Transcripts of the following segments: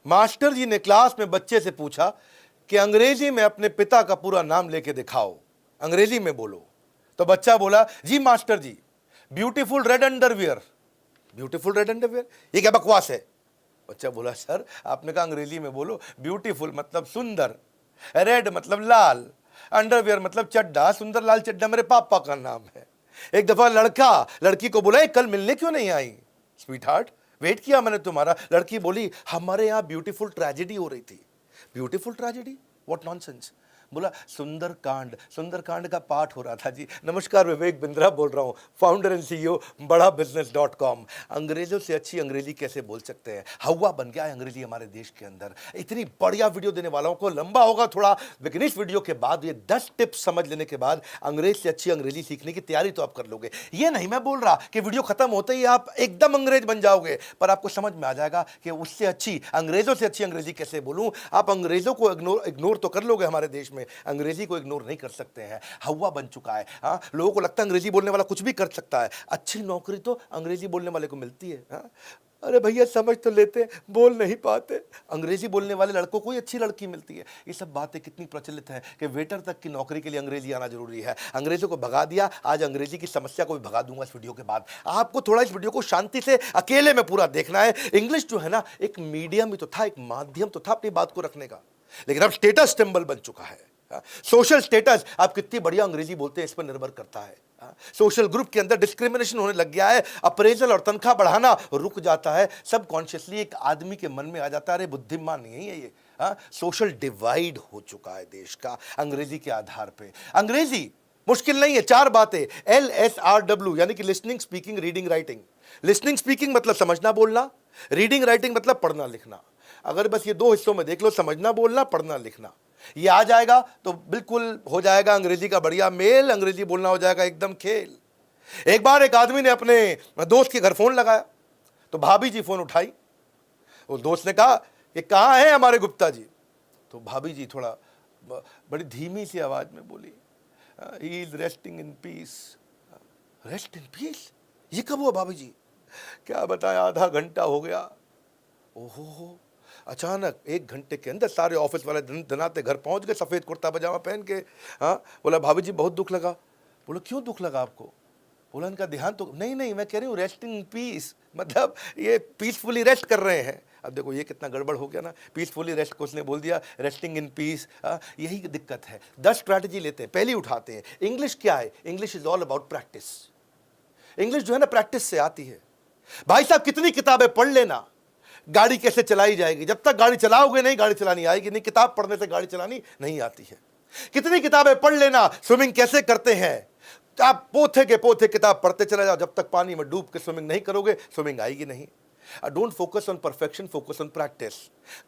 Master जी ने class में बच्चे से पूछा कि अंग्रेजी में अपने पिता का पूरा नाम लेके दिखाओ, अंग्रेजी में बोलो। तो बच्चा बोला, जी master ji, beautiful red underwear. Beautiful red underwear, ये क्या बकवास है? बच्चा बोला, सर आपने कहा अंग्रेजी में बोलो, ब्यूटीफुल मतलब सुंदर, रेड मतलब लाल, अंडरवियर मतलब चड्डा, सुंदर लाल चड्डा मेरे पापा का नाम है। एक दफा लड़का लड़की को बोला, कल मिलने क्यों नहीं आई? स्वीट हार्ट, वेट किया मैंने तुम्हारा। लड़की बोली, हमारे यहां ब्यूटीफुल ट्रेजेडी हो रही थी। Beautiful tragedy, what nonsense. बोला, सुंदरकांड का पाठ हो रहा था जी। नमस्कार, विवेक बिंद्रा बोल रहा हूँ, फाउंडर एंड सीईओ बड़ा बिजनेस.com। अंग्रेजों से अच्छी अंग्रेजी कैसे बोल सकते हैं? हवा बन गया है अंग्रेजी हमारे देश के अंदर। इतनी बढ़िया वीडियो देने वालों को, लंबा होगा थोड़ा, लेकिन इस वीडियो के बाद ये 10 टिप्स समझ लेने के बाद अंग्रेज से अच्छी अंग्रेजी सीखने की तैयारी तो आप कर लोगे। ये नहीं मैं बोल रहा कि वीडियो खत्म होते ही आप एकदम अंग्रेज बन जाओगे, पर आपको समझ में आ जाएगा कि उससे अच्छी, अंग्रेजों से अच्छी अंग्रेजी कैसे बोलूं। आप अंग्रेजों को इग्नोर तो कर लोगे, हमारे देश में अंग्रेजी को इग्नोर नहीं कर सकते हैं। हवा बन चुका है। हाँ, लोगों को लगता है अंग्रेजी बोलने वाला कुछ भी कर सकता है। अच्छी नौकरी तो अंग्रेजी बोलने वाले को मिलती है। हाँ? अरे भैया समझ तो लेते, बोल नहीं पाते। अंग्रेजी बोलने वाले लड़कों को ही अच्छी लड़की मिलती है। ये सब बातें कितनी प्रचलित हैं कि वेटर तक की नौकरी के लिए अंग्रेजी आना जरूरी है। अंग्रेजों को भगा दिया, आज अंग्रेजी की समस्या को भी भगा दूंगा इस वीडियो के बाद। आपको थोड़ा इस वीडियो को शांति से अकेले में पूरा देखना है। इंग्लिश जो है ना, एक मीडियम ही तो था, एक माध्यम तो था अपनी बात को रखने का, लेकिन अब स्टेटस सिंबल बन चुका है। सोशल स्टेटस, आप कितनी बढ़िया अंग्रेजी बोलते हैं इस पर निर्भर करता है। सोशल ग्रुप के अंदर डिस्क्रिमिनेशन होने लग गया है। अप्रेजल और तनख्वाह बढ़ाना रुक जाता है। सब कॉन्शियसली एक आदमी के मन में आ जाता है, अरे बुद्धिमान नहीं है ये। सोशल डिवाइड हो चुका है देश का अंग्रेजी के आधार पे। अंग्रेजी मुश्किल नहीं है, 4 बातें, LSRW यानी कि listening, speaking, reading, writing. Listening speaking मतलब समझना बोलना, रीडिंग राइटिंग मतलब पढ़ना लिखना। अगर बस ये 2 हिस्सों में देख लो, समझना बोलना, पढ़ना लिखना, ये आ जाएगा तो बिल्कुल हो जाएगा अंग्रेजी का बढ़िया मेल। अंग्रेजी बोलना हो जाएगा एकदम खेल। एक बार एक आदमी ने अपने दोस्त के घर फोन लगाया, तो भाभी जी फोन उठाई। उस दोस्त ने कहा, ये कहाँ है हमारे गुप्ता जी? तो भाभी जी थोड़ा बड़ी धीमी सी आवाज में बोली, he is resting in peace. Rest in peace, ये कब हुआ भाभी जी? क्या बताएं, आधा घंटा हो गया। ओहो, अचानक 1 घंटे के अंदर सारे ऑफिस वाले धनाते घर पहुंच गए, सफेद कुर्ता पजामा पहन के। हाँ, बोला भाभी जी बहुत दुख लगा। बोला क्यों दुख लगा आपको? बोला इनका ध्यान तो नहीं, मैं कह रही हूँ रेस्टिंग इन पीस, मतलब ये पीसफुली रेस्ट कर रहे हैं। अब देखो ये कितना गड़बड़ हो गया ना, पीसफुली रेस्ट को उसने बोल दिया रेस्टिंग इन पीस। यही दिक्कत है। 10 स्ट्रैटेजी लेते हैं, पहली उठाते हैं। इंग्लिश क्या है? English is all about practice. English जो है ना, प्रैक्टिस से आती है। भाई साहब कितनी किताबें पढ़ लेना, गाड़ी कैसे चलाई जाएगी? जब तक गाड़ी चलाओगे नहीं, गाड़ी चलानी आएगी नहीं। किताब पढ़ने से गाड़ी चलानी नहीं आती है। कितनी किताबें पढ़ लेना, स्विमिंग कैसे करते हैं, आप पोथे के पोथे किताब पढ़ते चले जाओ, जब तक पानी में डूब के स्विमिंग नहीं करोगे, स्विमिंग आएगी नहीं। Don't focus on perfection, focus on practice.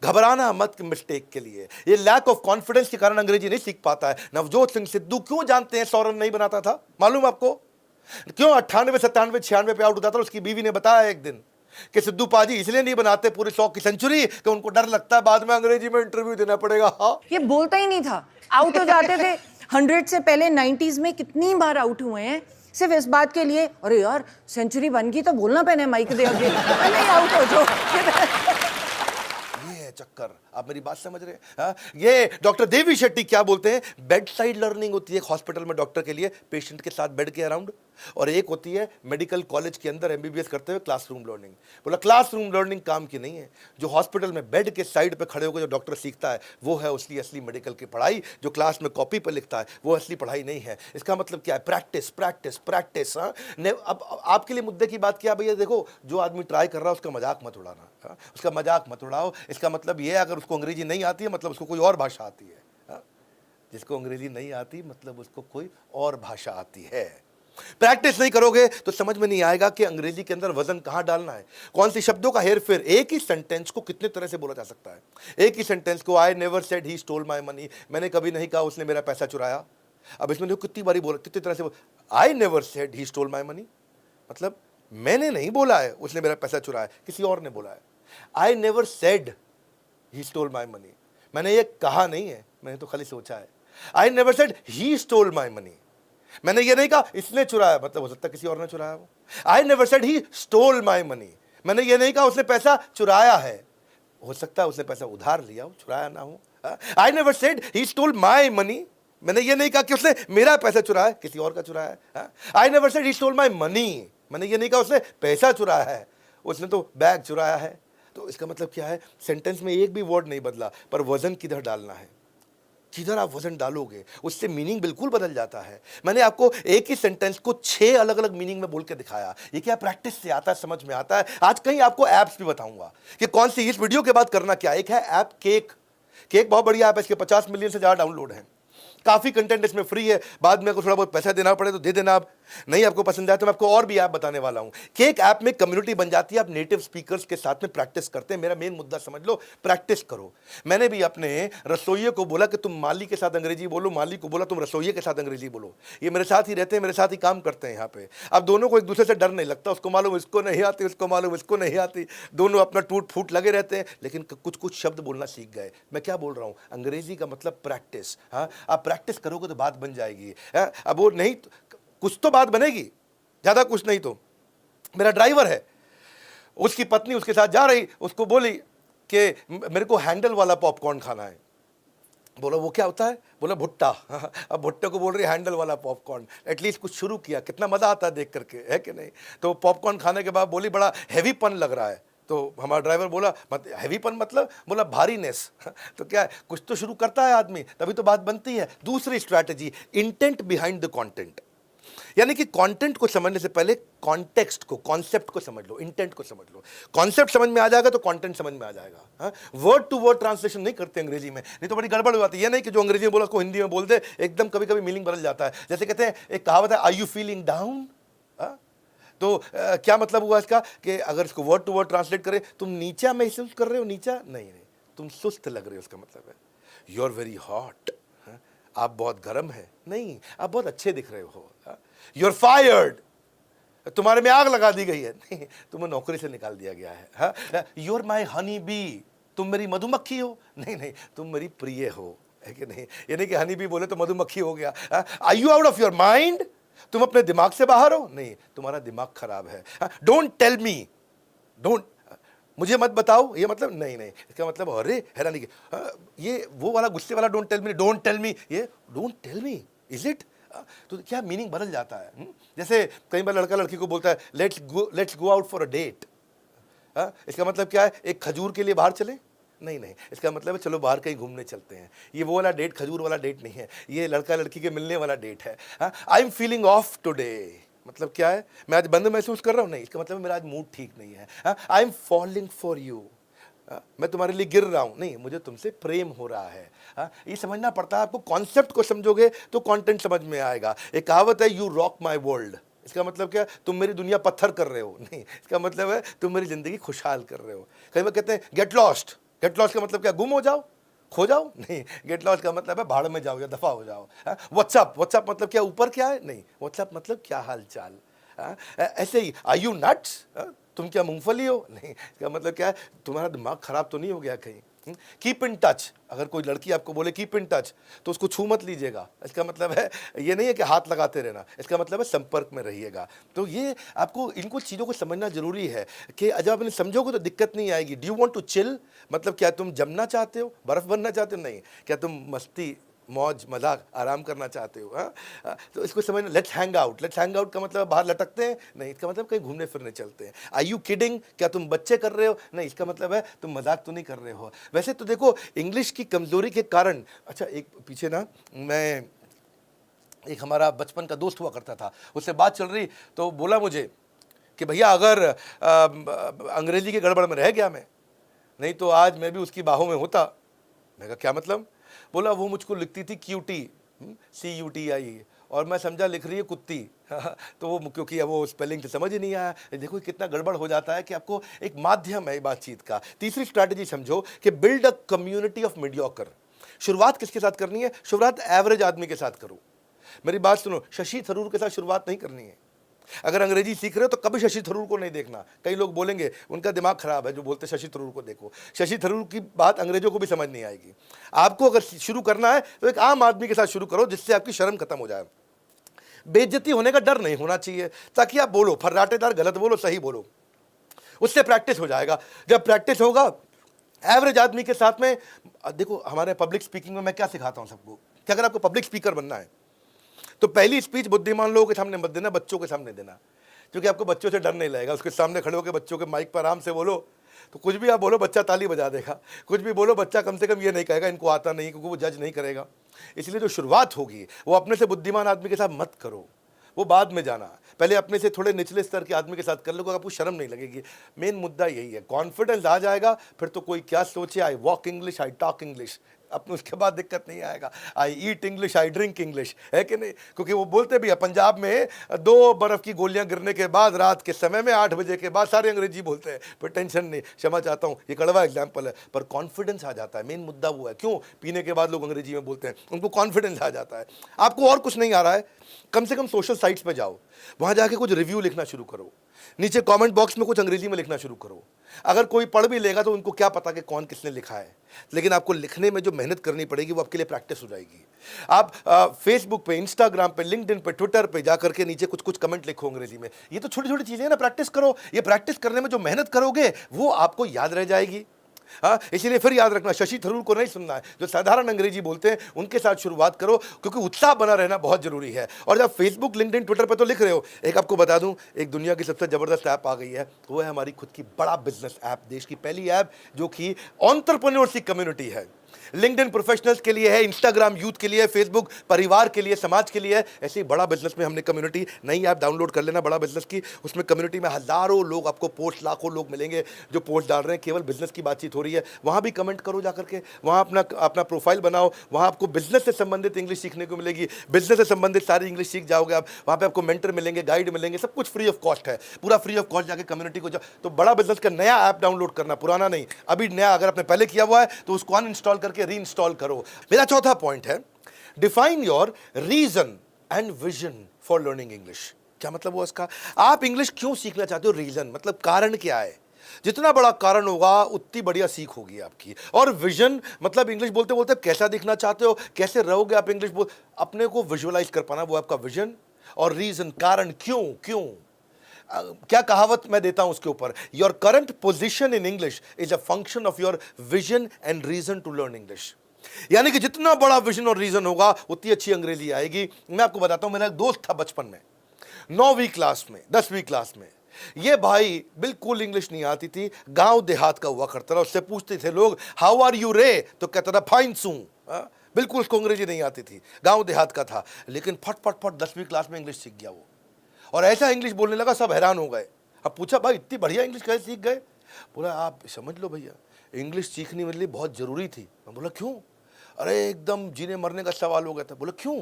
घबराना मत मिस्टेक के लिए। ये लैक ऑफ कॉन्फिडेंस के कारण अंग्रेजी नहीं सीख पाता है। नवजोत सिंह सिद्धू क्यों जानते हैं 100 रन नहीं बनाता था? मालूम आपको क्यों? 98, 97, 96 पे आउट होता था। उसकी बीवी ने बताया एक दिन कि सिद्धू पाजी इसलिए नहीं बनाते पूरे 100 की सेंचुरी कि उनको डर लगता है बाद में अंग्रेजी में इंटरव्यू देना पड़ेगा। हाँ, ये बोलता ही नहीं था, आउट हो जाते थे। 100 से पहले 90s में कितनी बार आउट हुए हैं सिर्फ इस बात के लिए, अरे यार सेंचुरी बन गई तो बोलना पहने माइक दे आगे, नहीं आउट हो जाओ। ये चक्कर, आप मेरी बात समझ रहे हैं? हाँ? ये डॉक्टर देवी शेट्टी क्या बोलते हैं, बेड साइड लर्निंग होती है हॉस्पिटल में डॉक्टर के लिए, पेशेंट के साथ बेड के अराउंड, और एक होती है मेडिकल कॉलेज के अंदर MBBS करते हुए क्लासरूम लर्निंग। बोला क्लासरूम लर्निंग काम की नहीं है। जो हॉस्पिटल में बेड के साइड पे खड़े होकर जो डॉक्टर सीखता है वो है उसकी असली मेडिकल की पढ़ाई। जो क्लास में कॉपी पर लिखता है वो असली पढ़ाई नहीं है। इसका मतलब क्या है? Practice practice practice. अब आपके लिए मुद्दे की बात क्या भैया, देखो जो आदमी ट्राई कर रहा है उसका मजाक मत उड़ाना। हाँ? उसका मजाक मत उड़ाओ। इसका मतलब ये है अगर उसको अंग्रेजी नहीं आती है मतलब उसको कोई और भाषा आती है। हाँ? जिसको अंग्रेजी नहीं आती मतलब उसको कोई और भाषा आती है। प्रैक्टिस नहीं करोगे तो समझ में नहीं आएगा कि अंग्रेजी के अंदर वजन कहां डालना है, कौन सी शब्दों का हेरफेर। एक ही सेंटेंस को कितने तरह से बोला जा सकता है। एक ही सेंटेंस को, I never said he stole my money, मैंने कभी नहीं कहा उसने मेरा पैसा चुराया। अब इसमें देखो कितनी बारी बोला, कितनी तरह से बोला। I never said he stole my money मतलब मैंने नहीं बोला है उसने मेरा पैसा चुराया, किसी और ने बोला है। I never said he stole my money, मैंने ये कहा नहीं है, मैंने तो खाली सोचा है। I never said he stole my money, मैंने ये नहीं कहा इसने चुराया, मतलब हो सकता है किसी और ने चुराया हो। I never said he stole my money, मैंने ये नहीं कहा उसने पैसा चुराया है। हो सकता है उसने पैसा उधार लिया हो, चुराया ना हो। I never said he stole my money, मैंने ये नहीं कहा कि उसने मेरा पैसा चुराया, किसी और का चुराया है। I never said he stole my money, मैंने ये नहीं कहा उसने पैसा चुराया है, उसने तो बैग चुराया है। तो इसका मतलब क्या है, सेंटेंस में एक भी वर्ड नहीं बदला, पर वजन किधर डालना है, किधर आप वजन डालोगे उससे मीनिंग बिल्कुल बदल जाता है। मैंने आपको एक ही सेंटेंस को 6 अलग अलग मीनिंग में बोल के दिखाया। ये क्या प्रैक्टिस से आता है, समझ में आता है। आज कहीं आपको ऐप्स भी बताऊंगा कि कौन सी, इस वीडियो के बाद करना क्या। एक है ऐप केक, केक बहुत बढ़िया ऐप है, इसके 50 मिलियन से ज़्यादा डाउनलोड है, काफ़ी कंटेंट इसमें फ्री है, बाद में अगर थोड़ा बहुत पैसा देना पड़े तो दे देना। आप नहीं आपको पसंद आए तो मैं आपको और भी ऐप बताने वाला हूं। केक ऐप में कम्युनिटी बन जाती है, आप नेटिव स्पीकर्स के साथ में प्रैक्टिस करते हैं। मेरा मेन मुद्दा समझ लो, प्रैक्टिस करो। मैंने भी अपने रसोइये को बोला कि तुम माली के साथ अंग्रेजी बोलो, माली को बोला तुम रसोइये के साथ अंग्रेजी बोलो। ये मेरे साथ ही रहते हैं, मेरे साथ ही काम करते हैं यहाँ पे। अब दोनों को एक दूसरे से डर नहीं लगता, उसको मालूम इसको नहीं आती, उसको मालूम इसको नहीं आती, दोनों अपना टूट फूट लगे रहते हैं, लेकिन कुछ कुछ शब्द बोलना सीख गए। मैं क्या बोल रहा हूँ, अंग्रेजी का मतलब प्रैक्टिस। हाँ, आप प्रैक्टिस करोगे तो बात बन जाएगी। अब वो नहीं, कुछ तो बात बनेगी, ज़्यादा कुछ नहीं। तो मेरा ड्राइवर है, उसकी पत्नी उसके साथ जा रही, उसको बोली कि मेरे को हैंडल वाला पॉपकॉर्न खाना है। बोला वो क्या होता है, बोला भुट्टा। अब भुट्टे को बोल रही हैंडल वाला पॉपकॉर्न। एटलीस्ट कुछ शुरू किया, कितना मज़ा आता है देख करके, है कि नहीं। तो पॉपकॉर्न खाने के बाद बोली बड़ा हैवीपन लग रहा है। तो हमारा ड्राइवर बोला हैवीपन मतलब, बोला भारीनेस। तो क्या है, कुछ तो शुरू करता है आदमी, तभी तो बात बनती है। दूसरी strategy, intent behind the content, यानी कि कंटेंट को समझने से पहले कॉन्टेक्स्ट को, कॉन्सेप्ट को समझ लो, इंटेंट को समझ लो। कॉन्सेप्ट समझ में आ जाएगा तो कंटेंट समझ में आ जाएगा। वर्ड टू वर्ड ट्रांसलेशन नहीं करते अंग्रेजी में, नहीं तो बड़ी गड़बड़ हो जाती है। ये नहीं कि जो अंग्रेजी में बोला उसको हिंदी में बोल दे, एकदम कभी कभी मीनिंग बदल जाता है। जैसे कहते हैं, एक कहावत है, आर यू फीलिंग डाउन। तो क्या मतलब हुआ इसका कि अगर इसको वर्ड टू वर्ड ट्रांसलेट करें, तुम नीचा महसूस कर रहे हो, नीचा नहीं, तुम सुस्त लग रहे हो, उसका मतलब है यू आर वेरी हॉट, आप बहुत गर्म है, नहीं आप बहुत अच्छे दिख रहे हो। यू आर फायर्ड, तुम्हारे में आग लगा दी गई है, नहीं तुम्हें नौकरी से निकाल दिया गया है। You are my honey bee, तुम मेरी मधुमक्खी हो, नहीं तुम मेरी प्रिय हो, है कि नहीं। ये नहीं कि हनी बी बोले तो मधुमक्खी हो गया। Are you out of your mind, तुम अपने दिमाग से बाहर हो, नहीं तुम्हारा दिमाग खराब है। डोंट टेल मी, डोंट, मुझे मत बताओ, ये मतलब नहीं, इसका मतलब अरे हैरानी की, ये वो वाला गुस्से वाला don't tell me, don't tell me, ये don't tell me, is it. तो क्या मीनिंग बदल जाता है। जैसे कई बार लड़का लड़की को बोलता है let's go out for a date. इसका मतलब क्या है, एक खजूर के लिए बाहर चले, नहीं इसका मतलब है चलो बाहर कहीं घूमने चलते हैं। ये वो वाला डेट, खजूर वाला डेट नहीं है, ये लड़का लड़की के मिलने वाला डेट है। I am feeling of today, मतलब क्या है, मैं आज बंद महसूस कर रहा हूँ, नहीं इसका मतलब मेरा आज मूड ठीक नहीं है। I M falling for you, मैं तुम्हारे लिए गिर रहा हूं, नहीं मुझे तुमसे प्रेम हो रहा है। ये समझना पड़ता है आपको। कॉन्सेप्ट को समझोगे तो कंटेंट समझ में आएगा। एक कहावत है, यू रॉक माय वर्ल्ड, इसका मतलब क्या, तुम मेरी दुनिया पत्थर कर रहे हो, नहीं इसका मतलब है तुम मेरी जिंदगी खुशहाल कर रहे हो। कई बार कहते हैं गेट लॉस्ट, गेट लॉस्ट का मतलब क्या, गुम हो जाओ, खो जाओ, नहीं गेट लॉस्ट का मतलब है भाड़ में जाओ या दफा हो जाओ। व्हाट्सअप, व्हाट्सअप मतलब क्या, ऊपर क्या है, नहीं व्हाट्सअप मतलब क्या हाल चाल। ऐसे ही आर यू नट्स, तुम क्या मूंगफली हो, नहीं इसका मतलब क्या है, तुम्हारा दिमाग खराब तो नहीं हो गया कहीं। कीप इन टच, अगर कोई लड़की आपको बोले कीप इन टच तो उसको छू मत लीजिएगा, इसका मतलब है ये नहीं है कि हाथ लगाते रहना, इसका मतलब है संपर्क में रहिएगा। तो ये आपको इनको चीज़ों को समझना जरूरी है कि जब आप इन्हें समझोगे तो दिक्कत नहीं आएगी। Do you want to chill, मतलब क्या तुम जमना चाहते हो, बर्फ बनना चाहते हो, नहीं क्या तुम मस्ती मौज मजाक आराम करना चाहते हो। तो इसको समझना। Let's hang out, let's hang out का मतलब बाहर लटकते हैं, नहीं इसका मतलब कहीं घूमने फिरने चलते हैं। आर यू किडिंग, क्या तुम बच्चे कर रहे हो, नहीं इसका मतलब है तुम मजाक तो नहीं कर रहे हो। वैसे तो देखो इंग्लिश की कमजोरी के कारण, अच्छा एक पीछे ना, मैं एक हमारा बचपन का दोस्त हुआ करता था, उससे बात चल रही तो बोला मुझे कि भैया अगर अंग्रेजी की गड़बड़ में रह गया मैं, नहीं तो आज मैं भी उसकी बाहों में होता। मैं कहा क्या मतलब, बोला वो मुझको लिखती थी क्यूटी, CUTI, और मैं समझा लिख रही है कुत्ती। तो वो क्योंकि अब वो स्पेलिंग तो समझ ही नहीं आया। देखो कितना गड़बड़ हो जाता है कि आपको एक माध्यम है बातचीत का। तीसरी स्ट्रैटेजी समझो कि build a community of mediocre. शुरुआत किसके साथ करनी है, शुरुआत एवरेज आदमी के साथ करो। मेरी बात सुनो, शशि थरूर के साथ शुरुआत नहीं करनी है। अगर अंग्रेजी सीख रहे हो तो कभी शशि थरूर को नहीं देखना। कई लोग बोलेंगे उनका दिमाग खराब है जो बोलते शशि थरूर को देखो, शशि थरूर की बात अंग्रेजों को भी समझ नहीं आएगी। आपको अगर शुरू करना है तो एक आम आदमी के साथ शुरू करो, जिससे आपकी शर्म खत्म हो जाए। बेइज्जती होने का डर नहीं होना चाहिए, ताकि आप बोलो फर्राटेदार, गलत बोलो सही बोलो, उससे प्रैक्टिस हो जाएगा। जब प्रैक्टिस होगा एवरेज आदमी के साथ में देखो, हमारे पब्लिक स्पीकिंग में मैं क्या सिखाता हूं सबको कि अगर आपको पब्लिक स्पीकर बनना है तो पहली स्पीच बुद्धिमान लोगों के सामने मत देना, बच्चों के सामने देना, क्योंकि आपको बच्चों से डर नहीं लगेगा। उसके सामने खड़े होकर बच्चों के माइक पर आराम से बोलो, तो कुछ भी आप बोलो बच्चा ताली बजा देगा, कुछ भी बोलो बच्चा कम से कम ये नहीं कहेगा इनको आता नहीं, क्योंकि वो जज नहीं करेगा। इसलिए जो शुरुआत होगी वो अपने से बुद्धिमान आदमी के साथ मत करो, वो बाद में जाना, पहले अपने से थोड़े निचले स्तर के आदमी के साथ कर लो, आपको शर्म नहीं लगेगी। मेन मुद्दा यही है, कॉन्फिडेंस आ जाएगा फिर तो कोई क्या सोचे, I walk English, I talk English, अपने उसके बाद दिक्कत नहीं आएगा, आई ईट इंग्लिश, आई ड्रिंक इंग्लिश, है कि नहीं? क्योंकि वो बोलते भी है पंजाब में 2 बर्फ़ की गोलियां गिरने के बाद रात के समय में 8 बजे के बाद सारे अंग्रेजी बोलते हैं, पर टेंशन नहीं, क्षमा चाहता हूँ, ये कड़वा एग्जाम्पल है, पर कॉन्फिडेंस आ जाता है। मेन मुद्दा वो है, क्यों पीने के बाद लोग अंग्रेजी में बोलते हैं, उनको कॉन्फिडेंस आ जाता है। आपको और कुछ नहीं आ रहा है, कम से कम सोशल साइट्स पे जाओ, वहाँ जाके कुछ रिव्यू लिखना शुरू करो, नीचे कमेंट बॉक्स में कुछ अंग्रेजी में लिखना शुरू करो। अगर कोई पढ़ भी लेगा तो उनको क्या पता कि कौन किसने लिखा है, लेकिन आपको लिखने में जो मेहनत करनी पड़ेगी वो आपके लिए प्रैक्टिस हो जाएगी। आप फेसबुक पे, इंस्टाग्राम पे, लिंक्डइन पे, ट्विटर पे जाकर के नीचे कुछ कुछ कमेंट लिखो अंग्रेजी में। ये तो छोटी छोटी चीजें हैं ना, प्रैक्टिस करो। ये प्रैक्टिस करने में जो मेहनत करोगे वो आपको याद रह जाएगी। हाँ, इसीलिए फिर याद रखना, शशि थरूर को नहीं सुनना है, जो साधारण अंग्रेजी बोलते हैं उनके साथ शुरुआत करो, क्योंकि उत्साह बना रहना बहुत जरूरी है। और जब फेसबुक, लिंक्डइन, ट्विटर पे तो लिख रहे हो, एक आपको बता दूं, एक दुनिया की सबसे जबरदस्त ऐप आ गई है, वो है हमारी खुद की बड़ा बिजनेस ऐप, देश की पहली ऐप जो कि एंटरप्रेन्योर्स की कम्युनिटी है। लिंक्डइन प्रोफेशनल्स के लिए है, इंस्टाग्राम यूथ के लिए, फेसबुक परिवार के लिए, समाज के लिए है। ऐसे ही बड़ा बिजनेस में हमने कम्युनिटी, नई ऐप डाउनलोड कर लेना बड़ा बिजनेस की, उसमें कम्युनिटी में हजारों लोग आपको पोस्ट, लाखों लोग मिलेंगे जो पोस्ट डाल रहे हैं, केवल बिजनेस की बातचीत हो रही है। वहाँ भी कमेंट करो जाकर के, वहाँ अपना प्रोफाइल बनाओ, वहाँ आपको बिजनेस से संबंधित इंग्लिश सीखने को मिलेगी, बिजनेस से संबंधित सारी इंग्लिश सीख जाओगे आप। वहाँ पे आपको मेंटर मिलेंगे, गाइड मिलेंगे, सब कुछ फ्री ऑफ कॉस्ट है, पूरा फ्री ऑफ कॉस्ट। जाके कम्युनिटी को तो बड़ा बिजनेस का नया ऐप डाउनलोड करना, पुराना नहीं, अभी नया। अगर आपने पहले किया हुआ है तो उसको अनइंस्टॉल करके री इंस्टॉल करो। मेरा चौथा पॉइंट है, define your reason and vision for learning English. क्या मतलब हुआ इसका? आप इंग्लिश क्यों सीखना चाहते हो? रीजन मतलब कारण क्या है? जितना बड़ा कारण होगा उतनी बढ़िया सीख होगी आपकी। और विजन मतलब इंग्लिश बोलते बोलते कैसा दिखना चाहते हो, कैसे रहोगे आप इंग्लिश बोल, अपने को विजुअलाइज कर पाना, वो आपका विजन। और रीजन, कारण, क्यों क्यों क्या कहावत मैं देता हूं उसके ऊपर, your current position in English is a function of your vision and reason to learn English. यानी कि जितना बड़ा विजन और रीजन होगा उतनी अच्छी अंग्रेजी आएगी। मैं आपको बताता हूं, मेरा एक दोस्त था बचपन में, 9वीं क्लास में, 10वीं क्लास में, ये भाई बिल्कुल इंग्लिश नहीं आती थी, गांव देहात का हुआ करता था। उससे पूछते थे लोग हाउ आर यू रे, तो कहता था फाइन सू। बिल्कुल उसको अंग्रेजी नहीं आती थी, गांव देहात का था, लेकिन फट फट फट 10वीं क्लास में इंग्लिश सीख गया वो, और ऐसा इंग्लिश बोलने लगा, सब हैरान हो गए। अब पूछा भाई इतनी बढ़िया इंग्लिश कैसे सीख गए? बोला आप समझ लो भैया, इंग्लिश सीखनी मेरे लिए बहुत जरूरी थी। मैं बोला क्यों? अरे एकदम जीने मरने का सवाल हो गया था। बोला क्यों?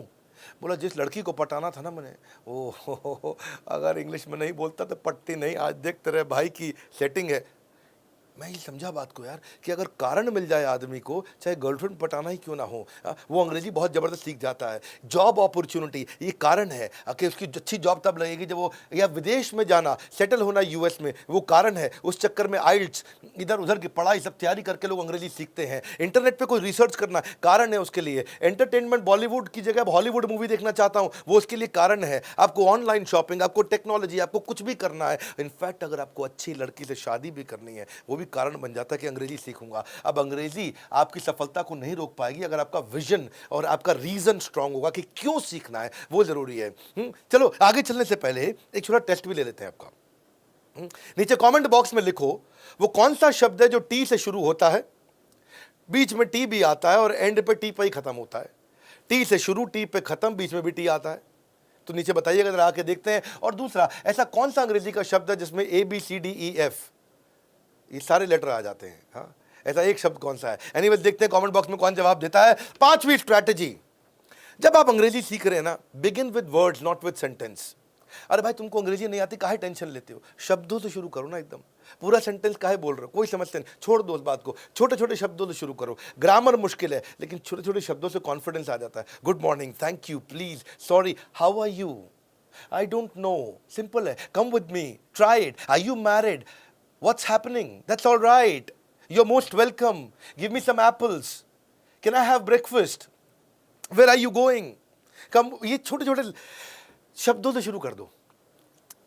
बोला जिस लड़की को पटाना था ना मैंने, ओ अगर इंग्लिश में नहीं बोलता तो पटती नहीं। आज देख तेरे भाई की सेटिंग है। मैं ये समझा बात को यार, कि अगर कारण मिल जाए आदमी को, चाहे गर्लफ्रेंड पटाना ही क्यों ना हो, वो अंग्रेजी बहुत ज़बरदस्त सीख जाता है। जॉब अपॉर्चुनिटी ये कारण है कि उसकी अच्छी जॉब तब लगेगी जब वो, या विदेश में जाना, सेटल होना यूएस में, वो कारण है। उस चक्कर में आइल्स, इधर उधर की पढ़ाई सब तैयारी करके लोग अंग्रेजी सीखते हैं। इंटरनेट पर कोई रिसर्च करना, कारण है उसके लिए। एंटरटेनमेंट, बॉलीवुड की जगह हॉलीवुड मूवी देखना चाहता हूँ, वो उसके लिए कारण है। आपको ऑनलाइन शॉपिंग, आपको टेक्नोलॉजी, आपको कुछ भी करना है, इनफैक्ट अगर आपको अच्छी लड़की से शादी भी करनी है, वो भी कारण बन जाता है कि अंग्रेजी सीखूंगा। अब अंग्रेजी आपकी सफलता को नहीं रोक पाएगी अगर आपका विजन और आपका रीजन स्ट्रांग होगा कि क्यों सीखना है, वो जरूरी है। चलो आगे चलने से पहले एक छोटा टेस्ट भी ले लेते हैं आपका। नीचे कमेंट बॉक्स में लिखो वो कौन सा शब्द है जो टी से शुरू होता है, बीच में टी भी आता है और एंड पे टी पे ही खत्म होता है। टी से शुरू, टी पे खत्म, बीच में भी टी आता है। तो नीचे बताइएगा, जरा आके देखते हैं। और दूसरा, ऐसा कौन सा अंग्रेजी का शब्द है जिसमें ABCDEF ये सारे लेटर आ जाते हैं? हाँ, ऐसा एक शब्द कौन सा है? एनीवेज देखते हैं कमेंट बॉक्स में कौन जवाब देता है। 5वीं स्ट्रैटेजी, जब आप अंग्रेजी सीख रहे हैं ना, begin with words not with sentence. अरे भाई तुमको अंग्रेजी नहीं आती, काहे टेंशन लेते हो? शब्दों से शुरू करो ना, एकदम पूरा सेंटेंस काहे बोल रहे हो? कोई समझते नहीं, छोड़ दो उस बात को, छोटे छोटे शब्दों से शुरू करो। ग्रामर मुश्किल है, लेकिन छोटे छोटे शब्दों से कॉन्फिडेंस आ जाता है। Good morning, thank you, please, sorry, how are you, I don't know, simple है, come with me, try it, are you married, what's happening, that's all right, you're most welcome, give me some apples, can I have breakfast, where are you going, come। ये छोटे छोटे शब्दों से शुरू कर दो,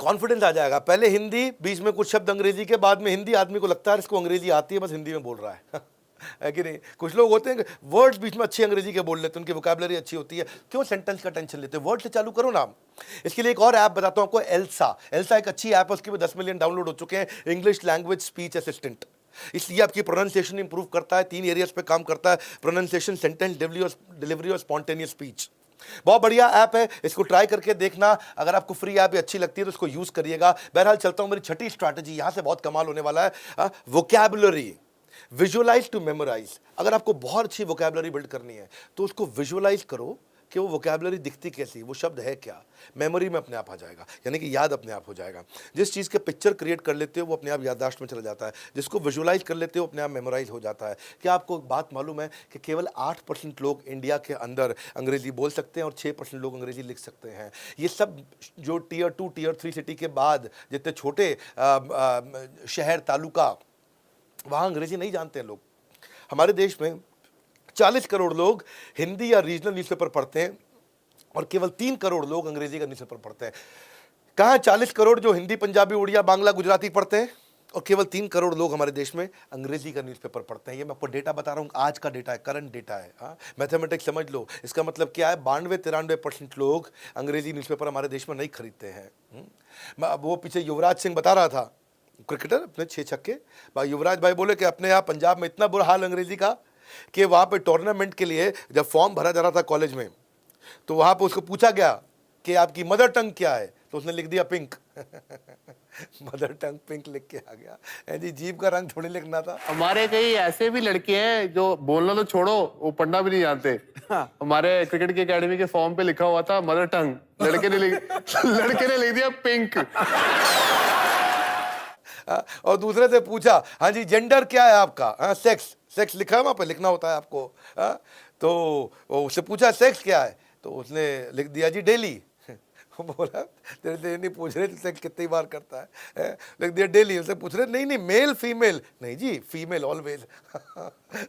confidence आ जाएगा। पहले हिंदी, बीच में कुछ शब्द अंग्रेजी के, बाद में हिंदी। आदमी को लगता है इसको अंग्रेजी आती है, बस हिंदी में बोल रहा है है कि नहीं? कुछ लोग होते हैं वर्ड्स बीच में अच्छी अंग्रेजी के बोल लेते हैं, उनकी वोकैबुलरी अच्छी होती है, क्यों सेंटेंस का टेंशन लेते हैं? वर्ड से चालू करो ना। इसके लिए एक और ऐप बताता हूं आपको, एल्सा। एल्सा एक अच्छी ऐप है, उसके भी 10 मिलियन डाउनलोड हो चुके हैं। इंग्लिश लैंग्वेज स्पीच असिस्टेंट, इसलिए आपकी प्रोनाउंसिएशन इंप्रूव करता है। 3 एरियाज पे काम करता है, प्रोनाउंसिएशन, सेंटेंस डिलीवरी और स्पॉन्टेनियस स्पीच। बहुत बढ़िया ऐप है, इसको ट्राई करके देखना। अगर आपको फ्री ऐप अच्छी लगती है तो इसको यूज करिएगा। बहरहाल चलता हूं मेरी छठी स्ट्रैटेजी, यहां से बहुत कमाल होने वाला है। Vocabulary, visualise to memorise. अगर आपको बहुत अच्छी वोकैबुलरी बिल्ड करनी है तो उसको विजुअलाइज करो कि वो वोकैबुलरी दिखती कैसी, वो शब्द है क्या, मेमोरी में अपने आप आ जाएगा, यानी कि याद अपने आप हो जाएगा। जिस चीज़ के पिक्चर क्रिएट कर लेते हो वो अपने आप याददाश्त में चला जाता है, जिसको विजुअलाइज कर लेते हो अपने आप मेमोराइज हो जाता है। क्या आपको एक बात मालूम है कि केवल 8% लोग इंडिया के अंदर अंग्रेजी बोल सकते हैं और 6% लोग अंग्रेजी लिख सकते हैं? ये सब जो टियर 2 टियर 3 सिटी के बाद जितने छोटे शहर तालुका, वहाँ अंग्रेजी नहीं जानते हैं लोग। हमारे देश में 40 करोड़ लोग हिंदी या रीजनल न्यूज़पेपर पढ़ते हैं और केवल 3 करोड़ लोग अंग्रेजी का न्यूज़पेपर पढ़ते हैं। कहाँ 40 करोड़ जो हिंदी, पंजाबी, उड़िया, बांग्ला, गुजराती पढ़ते हैं और केवल 3 करोड़ लोग हमारे देश में अंग्रेजी का न्यूज़पेपर पढ़ते हैं। ये मैं आपको डेटा बता रहा हूँ, आज का डेटा है, करंट डेटा है। हाँ, मैथमेटिक्स समझ लो। इसका मतलब क्या है? 92-93% लोग अंग्रेजी न्यूज़पेपर हमारे देश में नहीं खरीदते हैं। वो पीछे युवराज सिंह बता रहा था, क्रिकेटर, अपने 6 छक्के, युवराज भाई बोले कि अपने यहाँ पंजाब में इतना बुरा हाल अंग्रेजी का कि वहाँ पे टूर्नामेंट के लिए जब फॉर्म भरा जा रहा था कॉलेज में, तो वहाँ पे उसको पूछा गया कि आपकी मदर टंग क्या है, तो उसने लिख दिया पिंक मदर टंग पिंक लिख के आ गया। जी, जीभ का रंग थोड़ी लिखना था। हमारे कई ऐसे भी लड़के हैं जो बोलना तो छोड़ो, वो पढ़ना भी नहीं जानते। हमारे क्रिकेट की एकेडमी के फॉर्म पे लिखा हुआ था मदर टंग, लड़के ने लिख दिया पिंक। और दूसरे से पूछा, हाँ जी जेंडर क्या है आपका? हाँ, सेक्स। सेक्स लिखा है वहाँ पे, लिखना होता है आपको। तो उससे पूछा सेक्स क्या है, तो उसने लिख दिया जी डेली। बोला तेरे से नहीं पूछ रहे सेक्स कितनी बार करता है, लिख दिया डेली। उससे पूछ रहे नहीं मेल फीमेल, नहीं जी फीमेल ऑलवेज।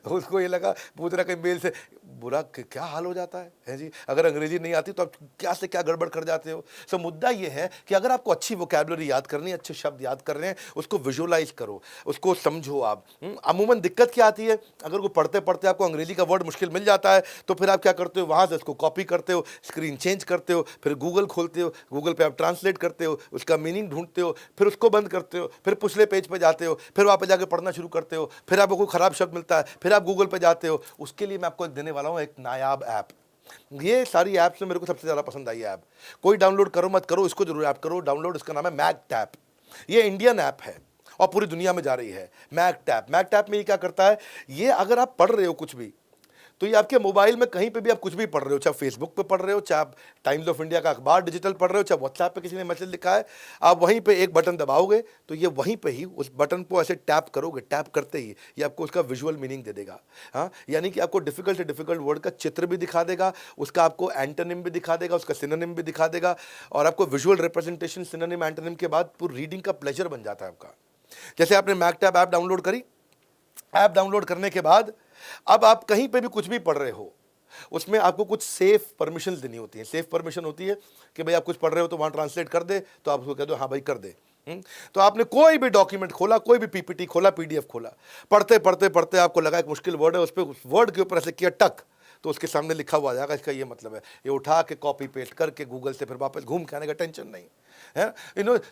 उसको ये लगा पूछ रहा कहीं मेल से, बुरा क्या हाल हो जाता है जी। अगर अंग्रेजी नहीं आती तो आप क्या से क्या गड़बड़ कर जाते हो। सो मुद्दा ये है कि अगर आपको अच्छी वोकैबुलरी याद करनी है, अच्छे शब्द याद कर रहे हैं, उसको विजुअलाइज करो, उसको समझो आप। अमूमन दिक्कत क्या आती है, अगर वो पढ़ते पढ़ते आपको अंग्रेजी का वर्ड मुश्किल मिल जाता है तो फिर आप क्या करते हो, वहाँ से उसको कॉपी करते हो, स्क्रीन चेंज करते हो, फिर गूगल खोलते हो, गूगल पे आप ट्रांसलेट करते हो, उसका मीनिंग ढूंढते हो, फिर उसको बंद करते हो, फिर पिछले पेज पे जाते हो, फिर वहाँ पे जाके पढ़ना शुरू करते हो, फिर आपको कोई खराब शब्द मिलता है, फिर आप गूगल पे जाते हो। उसके लिए मैं आपको एक देने वाला हूँ, एक नायाब ऐप। ये सारी ऐप्स में मेरे को सबसे ज़्यादा पसंद आई ऐप। कोई डाउनलोड करो मत करो, इसको जरूर ऐप करो डाउनलोड। इसका नाम है मैगटैप। ये इंडियन ऐप है और पूरी दुनिया में जा रही है। मैगटैप, मैगटैप में ये क्या करता है, ये अगर आप पढ़ रहे हो कुछ भी तो ये आपके मोबाइल में कहीं पे भी आप कुछ भी पढ़ रहे हो, चाहे फेसबुक पे पढ़ रहे हो, चाहे आप टाइम्स ऑफ इंडिया का अखबार डिजिटल पढ़ रहे हो, चाहे व्हाट्सएप पे किसी ने मैसेज लिखा है, आप वहीं पे एक बटन दबाओगे तो ये वहीं पे ही उस बटन को ऐसे टैप करोगे, टैप करते ही ये आपको उसका विजुअल मीनिंग दे देगा। हाँ, यानी कि आपको डिफिकल्ट से डिफिकल्ट वर्ड का चित्र भी दिखा देगा, उसका आपको एंटोनिम भी दिखा देगा, उसका सिनोनिम भी दिखा देगा, और आपको विजुअल रिप्रेजेंटेशन सिनोनिम एंटोनिम के बाद पूरी रीडिंग का प्लेजर बन जाता है आपका। जैसे आपने मैगटैप ऐप डाउनलोड करी, ऐप डाउनलोड करने के बाद अब आप कहीं पे भी कुछ भी पढ़ रहे हो, उसमें आपको कुछ सेफ परमिशन देनी होती है। सेफ परमिशन होती है कि भाई आप कुछ पढ़ रहे हो तो वहाँ ट्रांसलेट कर दे, तो आप उसको कह दो हाँ भाई कर दे। तो आपने कोई भी डॉक्यूमेंट खोला, कोई भी पीपीटी खोला, पीडीएफ खोला, पढ़ते पढ़ते पढ़ते आपको लगा एक मुश्किल वर्ड है, उस पर उस वर्ड के ऊपर ऐसे किया टक, तो उसके सामने लिखा हुआ आ जाएगा इसका ये मतलब है। ये उठा के कॉपी पेस्ट करके गूगल से फिर वापस घूम के आने का टेंशन नहीं है।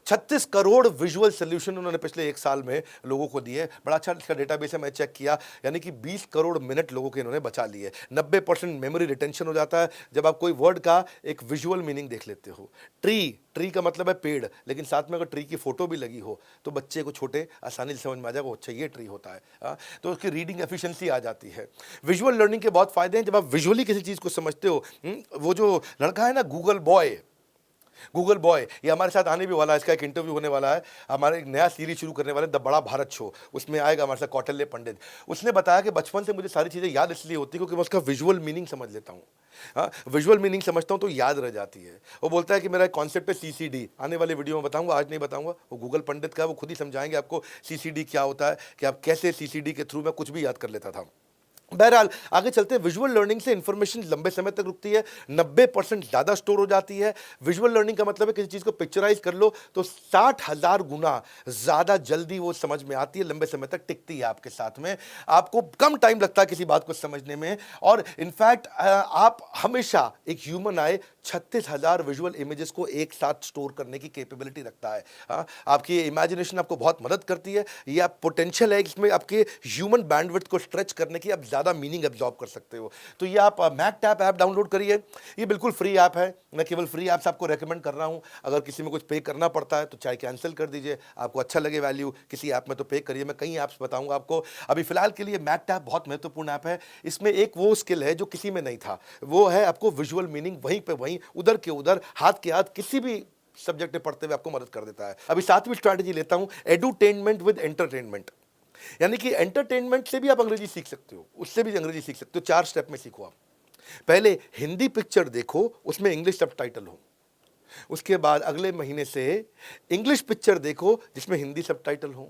36 करोड़ विजुअल सोल्यूशन उन्होंने पिछले 1 साल में लोगों को दिए। बड़ा अच्छा इसका डेटाबेस है, मैं चेक किया, यानी कि 20 करोड़ मिनट लोगों के इन्होंने बचा लिए। 90% मेमोरी रिटेंशन हो जाता है जब आप कोई वर्ड का एक विजुअल मीनिंग देख लेते हो। ट्री का मतलब है पेड़, लेकिन साथ में अगर ट्री की फोटो भी लगी हो तो बच्चे को छोटे आसानी से समझ में आ जाएगा, अच्छा ये ट्री होता है। तो उसकी रीडिंग एफिशिएंसी आ जाती है। विजुअल लर्निंग के बहुत फायदे हैं जब आप विजुअली किसी चीज़ को समझते हो। वो जो लड़का है ना गूगल बॉय, ये हमारे साथ आने भी वाला है, इसका एक इंटरव्यू होने वाला है। हमारे एक नया सीरीज शुरू करने वाले द बड़ा भारत शो, उसमें आएगा हमारे साथ कौटिल्य पंडित। उसने बताया कि बचपन से मुझे सारी चीज़ें याद इसलिए होती क्योंकि मैं उसका विजुअल मीनिंग समझ लेता हूँ। हाँ, विजुअल मीनिंग समझता हूँ तो याद रह जाती है। वो बोलता है कि मेरा एक कॉन्सेप्ट है सीसीडी, आने वाले वीडियो में बताऊंगा, आज नहीं बताऊंगा। वो गूगल पंडित का है, वो खुद ही समझाएंगे आपको सीसीडी क्या होता है, कि आप कैसे सीसीडी के थ्रू में कुछ भी याद कर लेता था। बहरहाल आगे चलते हैं। विजुअल लर्निंग से इंफॉर्मेशन लंबे समय तक रुकती है, 90% ज़्यादा स्टोर हो जाती है। विजुअल लर्निंग का मतलब है किसी चीज़ को पिक्चराइज कर लो तो 60,000 गुना ज़्यादा जल्दी वो समझ में आती है, लंबे समय तक टिकती है आपके साथ में, आपको कम टाइम लगता है किसी बात को समझने में। और इनफैक्ट आप हमेशा, एक ह्यूमन आई 36,000 विजुअल इमेजेस को एक साथ स्टोर करने की कैपेबिलिटी रखता है। हाँ, आपकी इमेजिनेशन आपको बहुत मदद करती है, ये आप पोटेंशियल है इसमें आपके ह्यूमन बैंडविड्थ को स्ट्रेच करने की, आप ज़्यादा मीनिंग एब्जॉर्ब कर सकते हो। तो ये आप मैकटैप ऐप डाउनलोड करिए, ये बिल्कुल फ्री ऐप है, मैं केवल फ्री ऐप्स आपको रेकमेंड कर रहा हूँ। अगर किसी में कुछ पे करना पड़ता है तो चाहे कैंसिल कर दीजिए, आपको अच्छा लगे वैल्यू किसी ऐप में तो पे करिए, मैं कई ऐप्स बताऊंगा आपको। अभी फिलहाल के लिए मैकटैप बहुत महत्वपूर्ण ऐप है, इसमें एक वो स्किल है जो किसी में नहीं था, वो है आपको विजुअल मीनिंग वहीं पे वहीं, उधर के उधर, हाथ के हाथ किसी भी सब्जेक्ट में पढ़ते हुए आपको मदद कर देता है। अभी 7वीं स्ट्रैटेजी लेता हूं, एडुटेनमेंट विद एंटरटेनमेंट, यानी कि एंटरटेनमेंट से भी आप अंग्रेजी सीख सकते हो, उससे भी अंग्रेजी सीख सकते हो। 4 स्टेप में सीखो आप। पहले हिंदी पिक्चर देखो, उसमें इंग्लिश सबटाइटल हो। उसके बाद अगले महीने से इंग्लिश पिक्चर देखो जिसमें हिंदी सबटाइटल हो।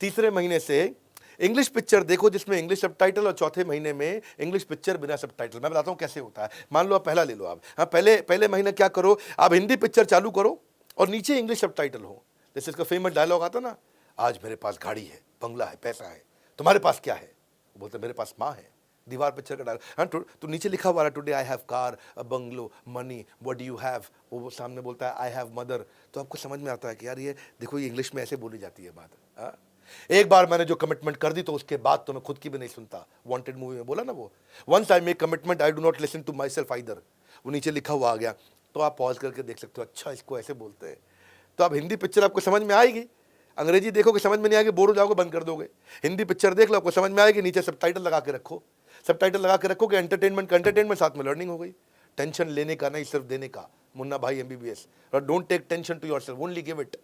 तीसरे महीने से इंग्लिश पिक्चर देखो जिसमें इंग्लिश सबटाइटल, और चौथे महीने में इंग्लिश पिक्चर बिना सबटाइटल। मैं बताता हूं कैसे होता है। मान लो आप पहला ले लो आप, हाँ, पहले महीने क्या करो, आप हिंदी पिक्चर चालू करो और नीचे इंग्लिश सबटाइटल हो। जैसे इसका फेमस डायलॉग आता ना, आज मेरे पास गाड़ी है, बंगला है, पैसा है, तुम्हारे पास क्या है? वो बोलते मेरे पास माँ है। दीवार पिक्चर का डायलॉग, हाँ, तो नीचे लिखा हुआ है today I have car, a bungalow, money, what do you have? वो सामने बोलता है आई हैव मदर। तो आपको समझ में आता है कि यार ये देखो, ये इंग्लिश में ऐसे बोली जाती है बात। हाँ? एक बार मैंने जो कमिटमेंट कर दी तो उसके बाद तो मैं खुद की भी नहीं सुनता। वांटेड मूवी में बोला ना वो, once I make commitment I do not listen to myself either, वो नीचे लिखा हुआ आ गया। तो आप पॉज करके देख सकते हो, अच्छा इसको ऐसे बोलते हैं। तो अब हिंदी पिक्चर आपको समझ में आएगी, अंग्रेजी देखोगे समझ में नहीं आएगी, बोर हो जाओगे, बंद कर दोगे। हिंदी पिक्चर देख लो, आपको समझ में आएगी, नीचे सबटाइटल लगा के रखो। सबटाइटल लगा के रखो कि एंटरटेनमेंट का एंटरटेनमेंट, साथ में लर्निंग हो गई। टेंशन लेने का नहीं, सिर्फ देने का। मुन्ना भाई एमबीबीएस, और don't take tension to yourself, only give it.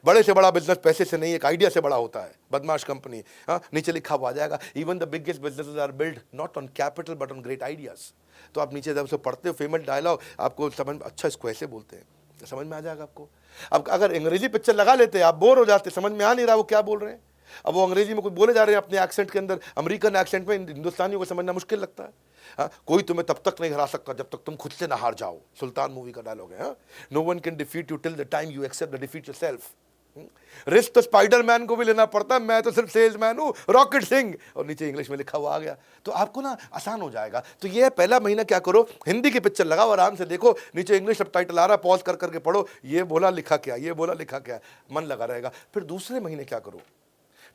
बड़े से बड़ा बिजनेस पैसे से नहीं, एक आइडिया से बड़ा होता है। बदमाश कंपनी, हाँ, नीचे लिखा हुआ आ जाएगा, even the biggest businesses are build not on capital but on great ideas. तो आप नीचे जब से पढ़ते हो फेमस डायलॉग, आपको समझ, अच्छा इसको ऐसे बोलते हैं, समझ में आ जाएगा आपको। अब अगर अंग्रेजी पिक्चर लगा लेते, आप बोर हो जाते, समझ में आ नहीं रहा वो क्या बोल रहे हैं। अब वो अंग्रेजी में कुछ बोले जा रहे हैं अपने एक्सेंट के अंदर, अमेरिकन एक्सेंट में, हिंदुस्तानियों को समझना मुश्किल लगता है। हाँ, कोई तुम्हें तब तक नहीं हरा सकता जब तक तुम खुद से ना हार जाओ, सुल्तान मूवी का डायलॉग है। No one can defeat you till the time you accept the defeat yourself. Risk तो स्पाइडरमैन को भी लेना पड़ता है, मैं तो सिर्फ सेल्समैन हूं, रॉकेट सिंह, और नीचे इंग्लिश में लिखा हुआ आ गया। तो आपको ना आसान हो जाएगा। तो ये पहला महीना क्या करो, हिंदी की पिक्चर लगाओ, आराम से देखो, नीचे इंग्लिश सबटाइटल आ रहा है, पॉज कर करके पढ़ो, ये बोला लिखा क्या, ये बोला लिखा क्या, मन लगा रहेगा। फिर दूसरे महीने क्या करो,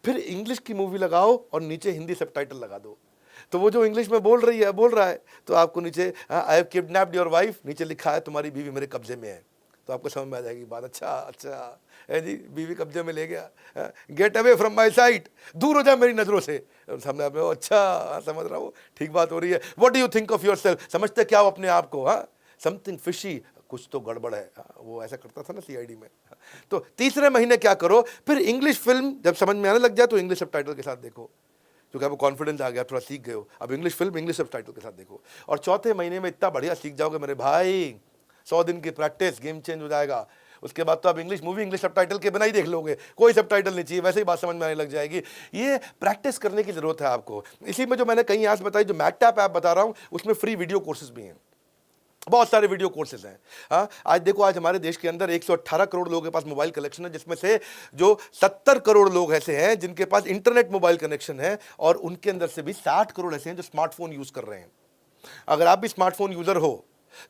फिर इंग्लिश की मूवी लगाओ और नीचे हिंदी सबटाइटल लगा दो। तो वो जो इंग्लिश में बोल रहा है तो आपको नीचे I have kidnapped your wife, नीचे लिखा है तुम्हारी बीवी मेरे कब्जे में है। तो आपको समझ में आ जाएगी बात, अच्छा है जी, बीवी कब्जे में ले गया, get away from my site, दूर हो जा मेरी नजरों से। सामने आप, अच्छा समझ रहा हूँ, ठीक बात हो रही है। What do you think of your self, समझते क्या हो अपने आप को? हाँ, समथिंग फिशी, कुछ तो गड़बड़ है। वो ऐसा करता था ना सीआईडी में। तो तीसरे महीने क्या करो, फिर इंग्लिश फिल्म जब समझ में आने लग जाए तो इंग्लिश सबटाइटल के साथ देखो, क्योंकि आपको कॉन्फिडेंस आ गया, थोड़ा सीख गए हो। अब इंग्लिश फिल्म इंग्लिश सबटाइटल के साथ देखो, और चौथे महीने में इतना बढ़िया सीख जाओगे मेरे भाई, 100 दिन की प्रैक्टिस, गेम चेंज हो जाएगा। उसके बाद तो आप इंग्लिश मूवी इंग्लिश सबटाइटल के बिना ही देख लोगे, कोई सबटाइटल नहीं चाहिए, वैसे ही बात समझ में आने लग जाएगी। ये प्रैक्टिस करने की जरूरत है आपको। इसी में जो मैंने कई ऐप्स बताई, जो मैकटैप ऐप बता रहा हूँ, उसमें फ्री वीडियो कोर्सेज भी हैं, बहुत सारे वीडियो कोर्सेज हैं। हाँ, आज देखो, आज हमारे देश के अंदर 118 करोड़ लोगों के पास मोबाइल कनेक्शन है, जिसमें से जो 70 करोड़ लोग ऐसे हैं जिनके पास इंटरनेट मोबाइल कनेक्शन है, और उनके अंदर से भी 60 करोड़ ऐसे हैं जो स्मार्टफोन यूज कर रहे हैं। अगर आप भी स्मार्टफोन यूजर हो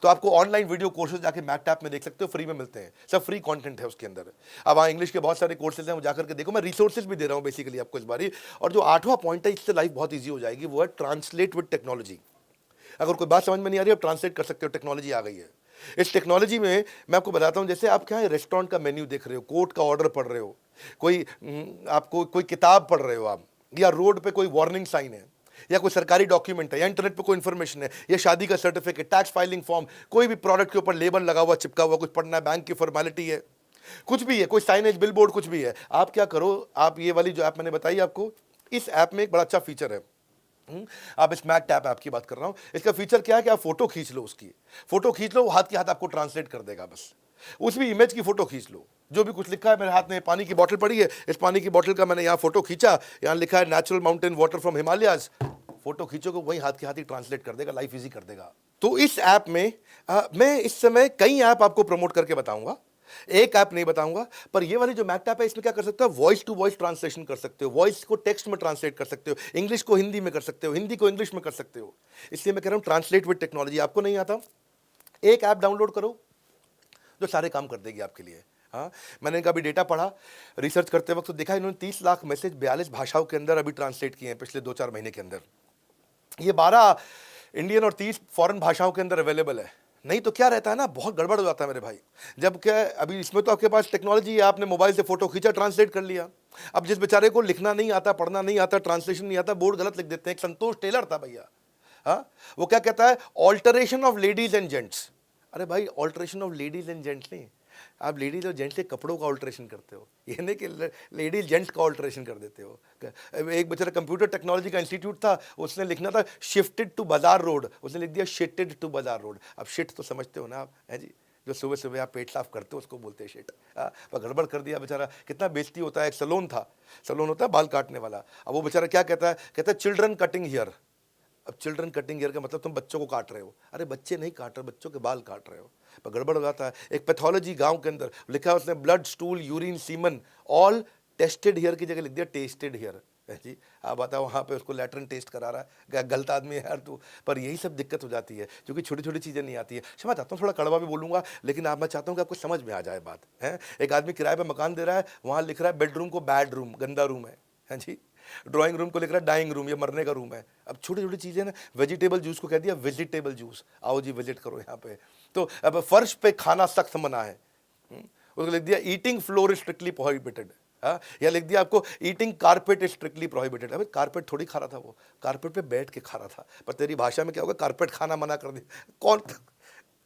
तो आपको ऑनलाइन वीडियो कोर्सेज जाके मैकटैप में देख सकते हो, फ्री में मिलते हैं, सब फ्री कंटेंट है उसके अंदर। अब हाँ, इंग्लिश के बहुत सारे कोर्सेज हैं, वो जाकर के देखो, मैं रिसोर्सेज भी दे रहा हूँ बेसिकली आपको इस बारी। और जो 8वां पॉइंट है, इससे लाइफ बहुत ईजी हो जाएगी, वो है ट्रांसलेट विद टेक्नोलॉजी। अगर कोई बात समझ में नहीं आ रही, आप ट्रांसलेट कर सकते हो, टेक्नोलॉजी आ गई है। इस टेक्नोलॉजी में मैं आपको बताता हूं, जैसे आप क्या है, रेस्टोरेंट का मेन्यू देख रहे हो, कोर्ट का ऑर्डर पढ़ रहे हो, आपको कोई किताब पढ़ रहे हो आप, या रोड पे कोई वार्निंग साइन है, या कोई सरकारी डॉक्यूमेंट है, या इंटरनेट पे कोई इन्फॉर्मेशन है, या शादी का सर्टिफिकेट, टैक्स फाइलिंग फॉर्म, कोई भी प्रोडक्ट के ऊपर लेबल लगा हुआ, चिपका हुआ, कुछ पढ़ना है, बैंक की फॉर्मेलिटी है, कुछ भी है, कोई साइनेज, बिल बोर्ड, कुछ भी है, आप क्या करो, आप ये वाली जो ऐप मैंने बताई आपको, इस ऐप में एक बड़ा अच्छा फीचर है। आप इस मैकटैप ऐप की बात कर रहा हूं, इसका फीचर क्या है कि आप फोटो खींच लो, उसकी फोटो खींच लो, वो हाथ के हाथ आपको ट्रांसलेट कर देगा। बस उस भी इमेज की फोटो खींच लो, जो भी कुछ लिखा है। मेरे हाथ में पानी की बोतल पड़ी है, इस पानी की बोतल का मैंने यहाँ फोटो खींचा, यहाँ लिखा है natural mountain water from Himalayas, photo खींचोगे वही हाथ के हाथ ही ट्रांसलेट कर देगा, लाइफ इजी कर देगा। तो इस ऐप में मैं इस समय कई ऐप आपको प्रमोट करके बताऊंगा, एक ऐप नहीं बताऊंगा, पर ये वाली जो मैक्ट ऐप है इसमें क्या कर सकते हो, वॉइस टू वॉइस ट्रांसलेशन कर सकते हो, वॉइस को टेक्स्ट में ट्रांसलेट कर सकते हो, इंग्लिश को हिंदी में कर सकते हो, हिंदी को इंग्लिश में कर सकते हो। इसलिए मैं कह रहा हूं ट्रांसलेट विद टेक्नोलॉजी। आपको नहीं आता, एक ऐप डाउनलोड करो जो सारे काम कर देगी आपके लिए। हाँ, मैंने इनका अभी डेटा पढ़ा रिसर्च करते वक्त, तो देखा इन्होंने 30 लाख मैसेज 42 भाषाओं के अंदर अभी ट्रांसलेट किए हैं पिछले 2-4 महीने के अंदर। ये 12 इंडियन और 30 फॉरेन भाषाओं के अंदर अवेलेबल है। नहीं तो क्या रहता है ना, बहुत गड़बड़ हो जाता है मेरे भाई। जब क्या अभी इसमें तो आपके पास टेक्नोलॉजी है, आपने मोबाइल से फोटो खींचा, ट्रांसलेट कर लिया। अब जिस बेचारे को लिखना नहीं आता, पढ़ना नहीं आता, ट्रांसलेशन नहीं आता, बोर्ड गलत लिख देते हैं। एक संतोष टेलर था भैया, हाँ, वो क्या कहता है, alteration of ladies and gents. अरे भाई, alteration of ladies and gents नहीं, आप लेडीज और जेंट्स के कपड़ों का ऑल्टरेशन करते हो, ये नहीं कि लेडीज जेंट्स का ऑल्टरेशन कर देते हो। एक बेचारा कंप्यूटर टेक्नोलॉजी का इंस्टीट्यूट था, उसने लिखना था शिफ्टेड टू बाजार रोड, उसने लिख दिया शिटेड टू बाजार रोड। अब शिट तो समझते हो ना आप, है जी, जो सुबह सुबह आप पेट साफ करते हो उसको बोलते हैं शिट। पर गड़बड़ कर दिया बेचारा, कितना बेइज्जती होता है। एक सैलून था, सैलून होता है बाल काटने वाला, अब वो बेचारा क्या कहता है, कहता है चिल्ड्रन कटिंग हियर। अब चिल्ड्रन कटिंग ईयर का मतलब तुम बच्चों को काट रहे हो। अरे बच्चे नहीं काट रहे, बच्चों के बाल काट रहे हो, पर गड़बड़ हो जाता है। एक पैथोलॉजी गांव के अंदर लिखा है उसने, blood, stool, urine, semen all tested here की जगह लिख दिया टेस्टेड हियर। जी, आप बताओ, वहाँ पे उसको लैट्रिन टेस्ट करा रहा है, गलत आदमी है यार तू। पर यही सब दिक्कत हो जाती है, क्योंकि छोटी छोटी चीज़ें नहीं आती है। क्षमा चाहता हूँ, थोड़ा कड़वा भी बोलूँगा, लेकिन आप, मैं चाहता हूँ कि आपको समझ में आ जाए बात है। एक आदमी किराए पर मकान दे रहा है, वहाँ लिख रहा है बेडरूम को बैड रूम, गंदा रूम है जी। ड्राइंग रूम को लिख रहा है डाइंग रूम, ये मरने का रूम है। अब छोटी छोटी चीज़ें ना, वेजिटेबल जूस को कह दिया वेजिटेबल जूस, आओ जी विजिट करो यहाँ पे। तो अब फर्श पे खाना सख्त मना है, उसको लिख दिया eating floor is strictly prohibited, या लिख दिया आपको eating carpet is strictly prohibited. अबे कारपेट थोड़ी खा रहा था वो, कारपेट पे बैठ के खा रहा था, पर तेरी भाषा में क्या होगा, कारपेट खाना मना कर दिया। कौन,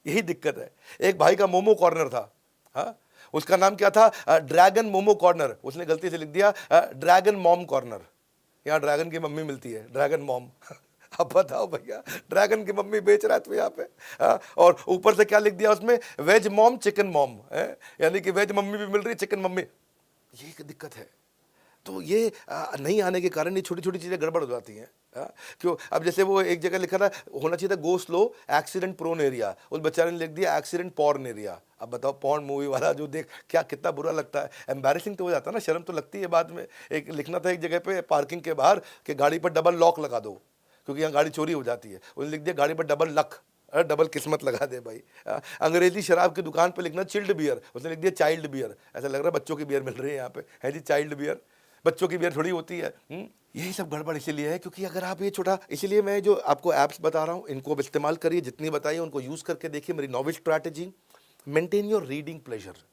यही दिक्कत है। एक भाई का मोमो कॉर्नर था, हाँ, उसका नाम क्या था, ड्रैगन मोमो कॉर्नर, उसने गलती से लिख दिया ड्रैगन मॉम कॉर्नर। यहाँ ड्रैगन की मम्मी मिलती है, ड्रैगन मॉम। अब बताओ भैया, ड्रैगन की मम्मी बेच रहा है तो यहाँ पे, और ऊपर से क्या लिख दिया उसमें, वेज मॉम चिकन मॉम, यानी कि वेज मम्मी भी मिल रही है, चिकन मम्मी। ये एक दिक्कत है। तो ये नहीं आने के कारण ये छोटी छोटी चीज़ें गड़बड़ हो जाती हैं। क्यों, अब जैसे वो एक जगह लिखा था, होना चाहिए था go slow accident prone area, उस बेचारे ने लिख दिया एक्सीडेंट पॉर्न एरिया। अब बताओ, पॉर्न मूवी वाला जो देख, क्या कितना बुरा लगता है, एम्बैरेसिंग तो हो जाता है ना, शर्म तो लगती है बाद में। एक लिखना था एक जगह पे पार्किंग के बाहर कि गाड़ी पर डबल लॉक लगा दो, क्योंकि यहाँ गाड़ी चोरी हो जाती है। उसने लिख दिया गाड़ी पर डबल लक, डबल किस्मत लगा दे भाई। अंग्रेजी शराब की दुकान पे लिखना चिल्ड बियर, उसने लिख दिया चाइल्ड बियर। ऐसा लग रहा है बच्चों की बियर मिल रही है यहाँ पे, है जी, चाइल्ड बियर, बच्चों की बियर थोड़ी होती है। यही सब गड़बड़ इसीलिए है क्योंकि अगर आप ये छोटा, इसीलिए मैं जो आपको ऐप्स बता रहा हूँ इनको अब इस्तेमाल करिए, जितनी बताइए उनको यूज़ करके देखिए। मेरी novel strategy, maintain your reading pleasure.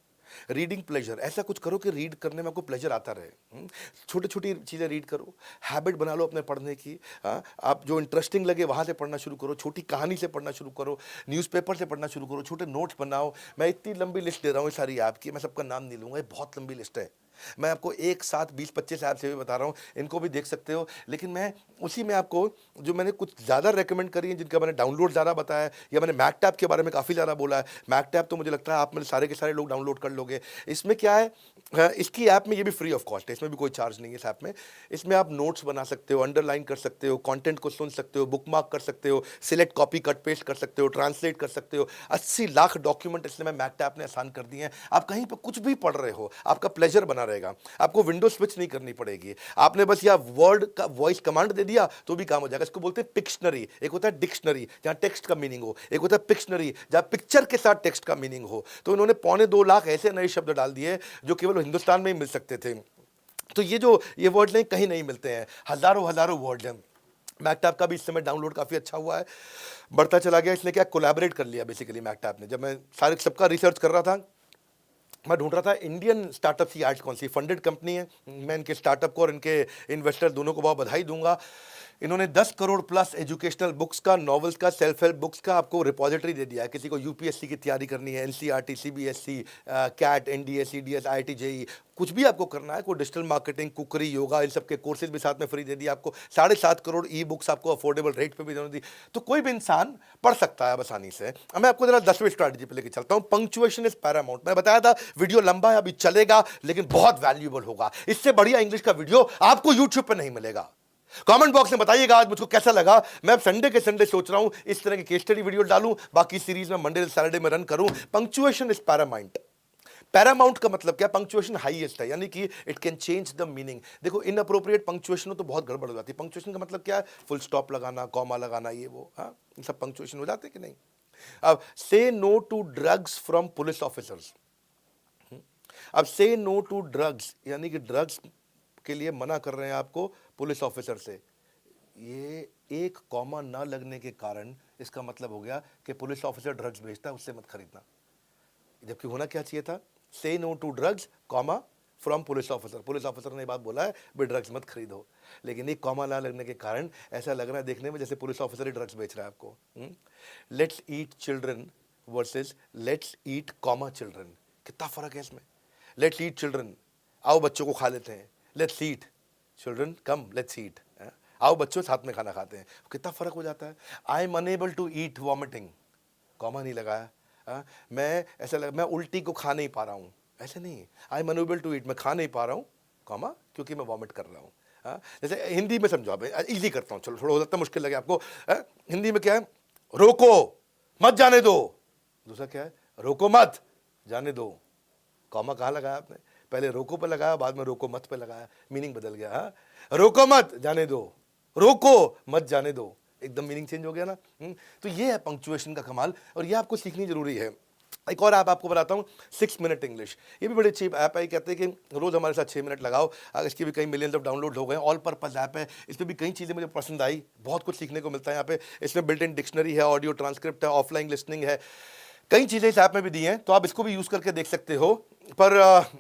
Reading pleasure, ऐसा कुछ करो कि रीड करने में आपको प्लेजर आता रहे। छोटी छोटी चीज़ें रीड करो, हैबिट बना लो अपने पढ़ने की। आप जो इंटरेस्टिंग लगे वहाँ से पढ़ना शुरू करो, छोटी कहानी से पढ़ना शुरू करो, न्यूज़पेपर से पढ़ना शुरू करो, छोटे नोट्स बनाओ। मैं इतनी लंबी लिस्ट दे रहा हूँ सारी ऐप की, मैं सबका नाम नहीं लूँगा, ये बहुत लंबी लिस्ट है। मैं आपको एक साथ 20-25 ऐप से भी बता रहा हूँ, इनको भी देख सकते हो। लेकिन मैं उसी में आपको जो मैंने कुछ ज़्यादा रेकमेंड करी है, जिनका मैंने डाउनलोड ज़्यादा बताया, या मैंने मैक्ट ऐप के बारे में काफ़ी ज़्यादा बोला है। मैक्ट ऐप तो मुझे लगता है आप मेरे सारे के सारे लोग डाउनलोड कर लोगे। इसमें क्या है, इसकी ऐप में ये भी फ्री ऑफ कॉस्ट है, इसमें भी कोई चार्ज नहीं है इस ऐप में। इसमें आप नोट्स बना सकते हो, अंडरलाइन कर सकते हो, कंटेंट को सुन सकते हो, बुकमार्क कर सकते हो, सिलेक्ट कॉपी कट पेस्ट कर सकते हो, ट्रांसलेट कर सकते हो। 80 लाख डॉक्यूमेंट इसलिए मैं मैक्ट ऐप ने आसान कर दिए हैं। आप कहीं पर कुछ भी पढ़ रहे हो, आपका प्लेजर बना रहेगा, आपको विंडो स्विच नहीं करनी पड़ेगी। आपने बस या वर्ड का वॉइस कमांड दे दिया तो भी काम हो जाएगा। इसको बोलते हैं पिक्शनरी। एक होता है डिक्शनरी जहां टेक्स्ट का मीनिंग हो, एक होता है पिक्शनरी जहां पिक्चर के साथ टेक्स्ट का मीनिंग हो। तो इन्होंने 2.25 लाख ऐसे नए शब्द डाल दिए जो केवल हिंदुस्तान में ही मिल सकते थे। तो ये वर्ड नहीं, कहीं नहीं मिलते हैं, हजारों वर्ड हैं। मैक्ट ऐप का भी इस समय डाउनलोड काफ़ी अच्छा हुआ है, बढ़ता चला गया। इसने क्या कोलैबोरेट कर लिया बेसिकली मैक्ट ऐप ने। जब मैं सारे सबका रिसर्च कर रहा था, मैं ढूंढ रहा था इंडियन स्टार्टअप की आज कौन सी फंडेड कंपनी है। मैं इनके स्टार्टअप को और इनके इन्वेस्टर दोनों को बहुत बधाई दूंगा। इन्होंने 10 करोड़ प्लस एजुकेशनल बुक्स का, नॉवेल्स का, सेल्फ हेल्प बुक्स का आपको रिपोजिटरी दे दिया है। किसी को यूपीएससी की तैयारी करनी है, NCERT, CBSE, CAT, NDA, CDS, IIT, JEE, कुछ भी आपको करना है, कोई डिजिटल मार्केटिंग, कुकरी, योगा, इन सब के कोर्सेज भी साथ में फ्री दे दिया आपको। 7.5 करोड़ ई बुक्स आपको अफोर्डेबल रेट पे भी दी। तो कोई भी इंसान पढ़ सकता है आसानी से। अब मैं आपको जरा 10वीं स्ट्रैटेजी पे लेके चलता हूँ। Punctuation is Paramount. मैं बताया था वीडियो लंबा है, अभी चलेगा, लेकिन बहुत वैल्यूएबल होगा। इससे बढ़िया इंग्लिश का वीडियो आपको यूट्यूब पे नहीं मिलेगा। कमेंट बॉक्स में बताइएगा आज मुझको कैसा लगा। मैं अब संडे के संडे सोच रहा हूं इस तरह की केस स्टडी वीडियो डालूं, बाकी सीरीज में मंडे सैटरडे में रन करूं। Punctuation is Paramount. पैरामाउंट का मतलब क्या? पंक्चुएशन हाईएस्ट है, यानी कि it can change the meaning. देखो इनअप्रोप्रिएट पंक्चुएशन हो तो बहुत गड़बड़ हो जाती है। पंक्चुएशन का मतलब क्या है? फुल स्टॉप लगाना, कॉमा लगाना, ये वो, हाँ, ये सब पंक्चुएशन हो जाते कि नहीं। अब से no to drugs from police officers. अब से नो टू ड्रग्स यानी कि ड्रग्स के लिए मना कर रहे हैं आपको पुलिस ऑफिसर से। ये एक कॉमा ना लगने के कारण इसका मतलब हो गया कि पुलिस ऑफिसर ड्रग्स बेचता है, उससे मत खरीदना। जबकि होना क्या चाहिए था? से no to drugs comma from police officer. Police officer ने बात बोला है भाई ड्रग्स मत खरीदो, लेकिन एक कॉमा ना लगने के कारण ऐसा लग रहा है देखने में जैसे पुलिस ऑफिसर ही ड्रग्स बेच रहा है आपको। Let's eat children versus let's eat comma children. कितना फर्क है इसमें। लेट्स ईट चिल्ड्रन, आओ बच्चों को खा लेते हैं। Let's eat children, come let's eat, आओ बच्चों साथ में खाना खाते हैं। कितना फर्क हो जाता है। I am unable to eat vomiting, comma नहीं लगाया। मैं ऐसा लगा मैं उल्टी को खा नहीं पा रहा हूँ, ऐसे नहीं। I am unable to eat, मैं खा नहीं पा रहा हूँ, कॉमा, क्योंकि मैं वॉमिट कर रहा हूँ। जैसे हिंदी में समझो, आप इजी करता हूँ, चलो थोड़ा हो सकता है मुश्किल लगे आपको। हिंदी में क्या है? रोको मत जाने दो। दूसरा क्या है? रोको मत जाने दो। कॉमा कहाँ लगाया आपने? पहले रोको पे लगाया, बाद में रोको मत पे लगाया, मीनिंग बदल गया। हाँ, रोको मत जाने दो, रोको मत जाने दो, एकदम मीनिंग चेंज हो गया ना। तो ये है पंक्चुएशन का कमाल, और ये आपको सीखनी जरूरी है। एक और ऐप आपको बताता हूँ, 6 मिनट इंग्लिश। ये भी बड़ी अच्छी ऐप है। कहते हैं कि रोज हमारे साथ 6 मिनट लगाओ। इसकी भी कई मिलियंस ऑफ डाउनलोड हो गए। ऑल पर्पस ऐप है। इसमें भी कई चीज़ें मुझे पसंद आई, बहुत कुछ सीखने को मिलता है यहाँ पे। इसमें बिल्ट इन डिक्शनरी है, ऑडियो ट्रांसक्रिप्ट है, ऑफलाइन लिसनिंग है, कई चीज़ें इस ऐप में भी दी हैं, तो आप इसको भी यूज़ करके देख सकते हो। पर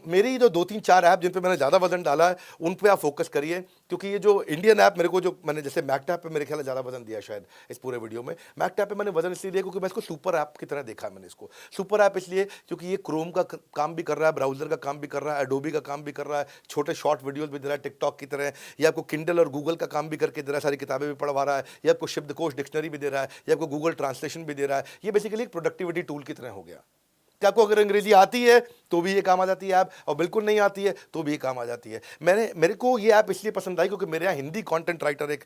मेरी जो 2-3-4 ऐप जिन पे मैंने ज़्यादा वजन डाला है उन पे आप फोकस करिए, क्योंकि ये जो इंडियन ऐप मेरे को, जो मैंने जैसे मैकटैप पे मेरे ख्याल ज़्यादा वजन दिया शायद इस पूरे वीडियो में। मैकटैप पे मैंने वजन इसलिए दिया क्योंकि मैं इसको सुपर ऐप की तरह देखा है। मैंने इसको सुपर ऐप इसलिए क्योंकि ये क्रोम का काम भी कर रहा है, ब्राउजर का काम भी कर रहा है, एडोबी का काम भी कर रहा है, छोटे शॉर्ट वीडियोज़ भी दे रहा है टिकटॉक की तरह, ये आपको किंडल और गूगल का काम भी करके दे रहा है, सारी किताबें भी पढ़वा रहा है, ये आपको शब्दकोश डिक्शनरी भी दे रहा है, ये आपको गूगल ट्रांसलेशन भी दे रहा है। ये बेसिकली एक प्रोडक्टिविटी टूल की तरह हो गया कि आपको अगर अंग्रेजी आती है तो भी ये काम आ जाती है ऐप, और बिल्कुल नहीं आती है तो भी ये काम आ जाती है। मेरे को ये ऐप इसलिए पसंद आई क्योंकि मेरे यहाँ हिंदी कंटेंट राइटर एक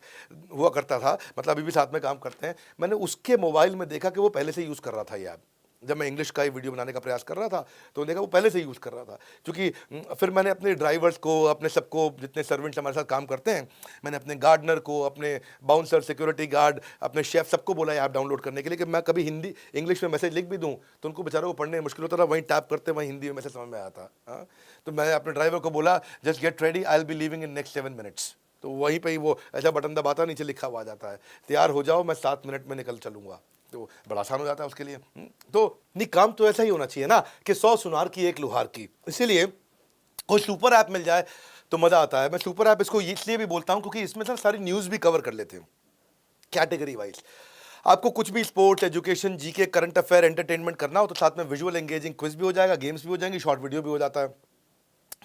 हुआ करता था, मतलब अभी भी साथ में काम करते हैं। मैंने उसके मोबाइल में देखा कि वो पहले से यूज़ कर रहा था ये ऐप। जब मैं इंग्लिश का ही वीडियो बनाने का प्रयास कर रहा था तो देखा वो पहले से यूज़ कर रहा था। क्योंकि फिर मैंने अपने ड्राइवर्स को, अपने सबको, जितने सर्वेंट्स हमारे साथ काम करते हैं, मैंने अपने गार्डनर को, अपने बाउंसर, सिक्योरिटी गार्ड, अपने शेफ, सबको बोला ऐप डाउनलोड करने के लिए कि मैं कभी हिंदी इंग्लिश में मैसेज लिख भी दूँ तो उनको बेचारों को पढ़ने में मुश्किल होता था, वहीं टैप करते वहीं हिंदी में मैसेज समझ में आता। हाँ, तो मैं अपने ड्राइवर को बोला just get ready, I will be leaving in next 7 minutes. तो वहीं पर ही वो ऐसा बटन दबाता, नीचे लिखा हुआ आ जाता है, तैयार हो जाओ, मैं 7 मिनट में निकल चलूँगा। तो बड़ा आसान हो जाता है उसके लिए। तो नहीं, काम तो ऐसा ही होना चाहिए ना कि 100 सुनार की 1 लुहार की। इसीलिए कोई सुपर ऐप मिल जाए तो मज़ा आता है। मैं सुपर ऐप इसको इसलिए भी बोलता हूँ क्योंकि इसमें सर सारी न्यूज़ भी कवर कर लेते हैं कैटेगरी वाइज। आपको कुछ भी sports, education, GK, current affair, entertainment करना हो तो साथ में विजुअल एंगेजिंग क्विज भी हो जाएगा, गेम्स भी हो जाएंगी, शॉर्ट वीडियो भी हो जाता है।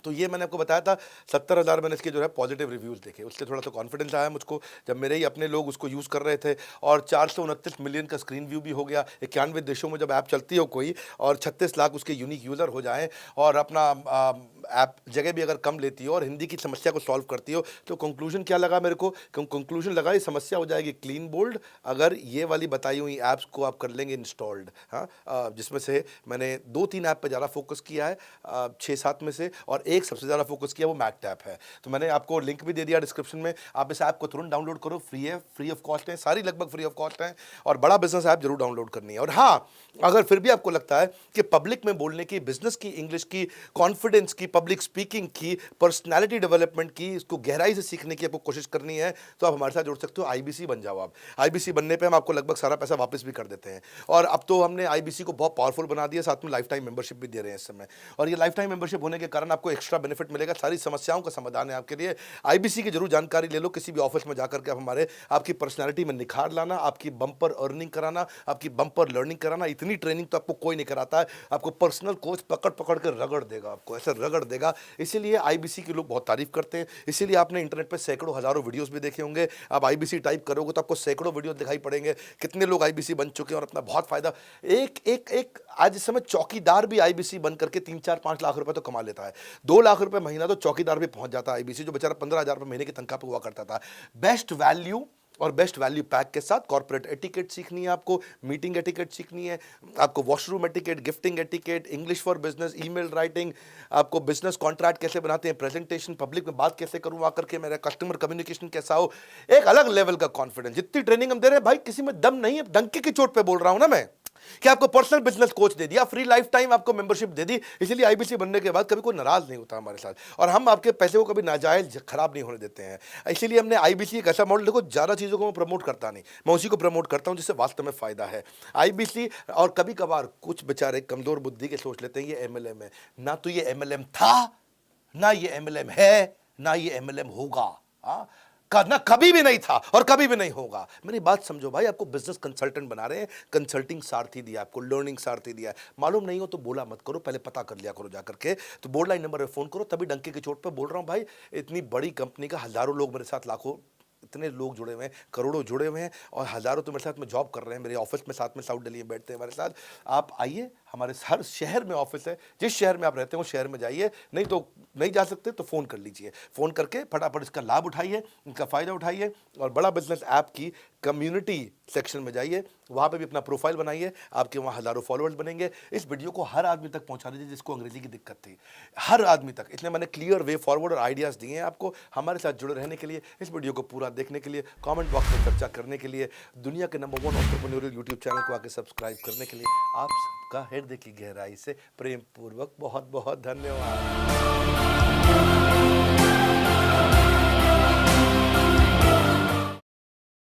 तो ये मैंने आपको बताया था 70,000 मैंने इसके जो है पॉजिटिव रिव्यूज़ देखे, उससे थोड़ा सा कॉन्फिडेंस आया मुझको जब मेरे ही अपने लोग उसको यूज़ कर रहे थे। और 429 मिलियन का स्क्रीन व्यू भी हो गया। 91 देशों में जब ऐप चलती हो कोई और 36 लाख उसके यूनिक यूज़र हो जाएं और अपना ऐप जगह भी अगर कम लेती हो और हिंदी की समस्या को सॉल्व करती हो, तो कंक्लूजन क्या लगा मेरे को? कंक्लूजन लगा ये समस्या हो जाएगी क्लीन बोल्ड अगर ये वाली बताई हुई ऐप्स को आप कर लेंगे इंस्टॉल्ड। हाँ, जिसमें से मैंने 2-3 ऐप पर ज़्यादा फोकस किया है 6-7 में से, और एक सबसे ज़्यादा फोकस किया वो मैकटैप है। तो मैंने आपको लिंक भी दे दिया डिस्क्रिप्शन में, आप इस ऐप को तुरंत डाउनलोड करो, फ्री है, फ्री ऑफ कॉस्ट है, सारी लगभग फ्री ऑफ कॉस्ट है, और बड़ा बिजनेस ऐप जरूर डाउनलोड करनी है। और हाँ, अगर फिर भी आपको लगता है कि पब्लिक में बोलने की, बिजनेस की, इंग्लिश की, कॉन्फिडेंस की, पब्लिक स्पीकिंग की, पर्सनैलिटी डेवलपमेंट की, इसको गहराई से सीखने की आपको कोशिश करनी है तो आप हमारे साथ जुड़ सकते हो। IBC बन जाओ आप। IBC बनने पर हम आपको लगभग सारा पैसा वापस भी कर देते हैं, और अब तो हमने IBC को बहुत पावरफुल बना दिया, साथ में लाइफ टाइम मेंबरशिप भी दे रहे हैं इस समय। और ये लाइफ टाइम मेंबरशिप होने के कारण आपको एक्स्ट्रा बेनिफिट मिलेगा, सारी समस्याओं का समाधान है आपके लिए। IBC की जरूर जानकारी ले लो, किसी भी ऑफिस में जाकर के आप हमारे आपकी पर्सनालिटी में निखार लाना, आपकी बम्पर अर्निंग कराना, आपकी बम्पर लर्निंग कराना। इतनी ट्रेनिंग तो आपको कोई नहीं कराता है, आपको पर्सनल कोच पकड़ पकड़ कर रगड़ देगा, आपको ऐसे रगड़ कर देगा। इसीलिए आईबीसी के लोग बहुत तारीफ करते हैं, इसीलिए आपने इंटरनेट पे सैकड़ों हजारों वीडियोस भी देखे होंगे। आप आईबीसी टाइप करोगे तो आपको सैकड़ों वीडियो दिखाई पड़ेंगे, कितने लोग आईबीसी बन चुके हैं और अपना बहुत फायदा। एक आज इस समय चौकीदार भी आईबीसी बन करके 3-4-5 लाख रुपए तो कमा लेता है। 2 लाख रुपए महीना तो चौकीदार भी पहुंच जाता है आईबीसी, जो बेचारा 15,000 रुपए महीने की तनख्वाह पे हुआ करता था। बेस्ट वैल्यू और बेस्ट वैल्यू पैक के साथ कॉर्पोरेट एटिकेट सीखनी है आपको, मीटिंग एटिकेट सीखनी है आपको, washroom etiquette, gifting etiquette, English for business, email writing, आपको बिजनेस कॉन्ट्रैक्ट कैसे बनाते हैं, प्रेजेंटेशन पब्लिक में बात कैसे करूं आकर के, मेरा कस्टमर कम्युनिकेशन कैसा हो, एक अलग लेवल का कॉन्फिडेंस। जितनी ट्रेनिंग हम दे रहे हैं भाई, किसी में दम नहीं है, डंके की चोट पे बोल रहा हूं ना मैं, कि आपको पर्सनल बिजनेस कोच दे दिया, फ्री लाइफ टाइम आपको मेंबरशिप दे दी। इसलिए आईबीसी बनने के बाद कभी कोई नाराज नहीं होता हमारे साथ, और हम आपके पैसे को कभी नाजायज खराब नहीं होने देते हैं। इसीलिए हमने आईबीसी एक ऐसा मॉडल, देखो ज़्यादा चीज़ों को मैं प्रमोट करता नहीं, मैं उसी को प्रमोट करता हूं जिससे वास्तव में फायदा है। आईबीसी, और कभी कभार कुछ बेचारे कमजोर बुद्धि के सोच लेते हैं ये एमएलएम है, ना तो ये एमएलएम था, ना ये एमएलएम है, ना ये एमएलएम होगा। ना कभी भी नहीं था और कभी भी नहीं होगा। मेरी बात समझो भाई, आपको बिजनेस कंसल्टेंट बना रहे हैं, कंसल्टिंग सारथी दिया आपको, लर्निंग सारथी दिया है। मालूम नहीं हो तो बोला मत करो, पहले पता कर लिया करो जाकर के, तो बोर्ड लाइन नंबर पे फोन करो। तभी डंके की चोट पे बोल रहा हूं भाई, इतनी बड़ी कंपनी का हजारों लोग मेरे साथ, लाखों, इतने लोग जुड़े हुए हैं, करोड़ों जुड़े हुए हैं, और हजारों तो मेरे साथ में जॉब कर रहे हैं, मेरे ऑफिस में साथ में साउथ दिल्ली में बैठते हैं हमारे साथ। आप आइए, हमारे हर शहर में ऑफिस है, जिस शहर में आप रहते हैं वो शहर में जाइए, नहीं तो नहीं जा सकते तो फ़ोन कर लीजिए, फ़ोन करके फटाफट इसका लाभ उठाइए, इनका फ़ायदा उठाइए, और बड़ा बिजनेस ऐप की कम्युनिटी सेक्शन में जाइए, वहाँ पे भी अपना प्रोफाइल बनाइए, आपके वहाँ हज़ारों फॉलोअर्स बनेंगे। इस वीडियो को हर आदमी तक पहुँचा दीजिए जिसको अंग्रेजी की दिक्कत थी, हर आदमी तक। इसलिए मैंने क्लियर वे फॉरवर्ड और आइडियाज़ दिए हैं आपको। हमारे साथ जुड़े रहने के लिए, इस वीडियो को पूरा देखने के लिए, कमेंट बॉक्स में चर्चा करने के लिए, दुनिया के नंबर 1 एंटरप्रेन्योरियल यूट्यूब चैनल को आके सब्सक्राइब करने के लिए आप सबका हृदय की गहराई से प्रेम पूर्वक बहुत बहुत धन्यवाद।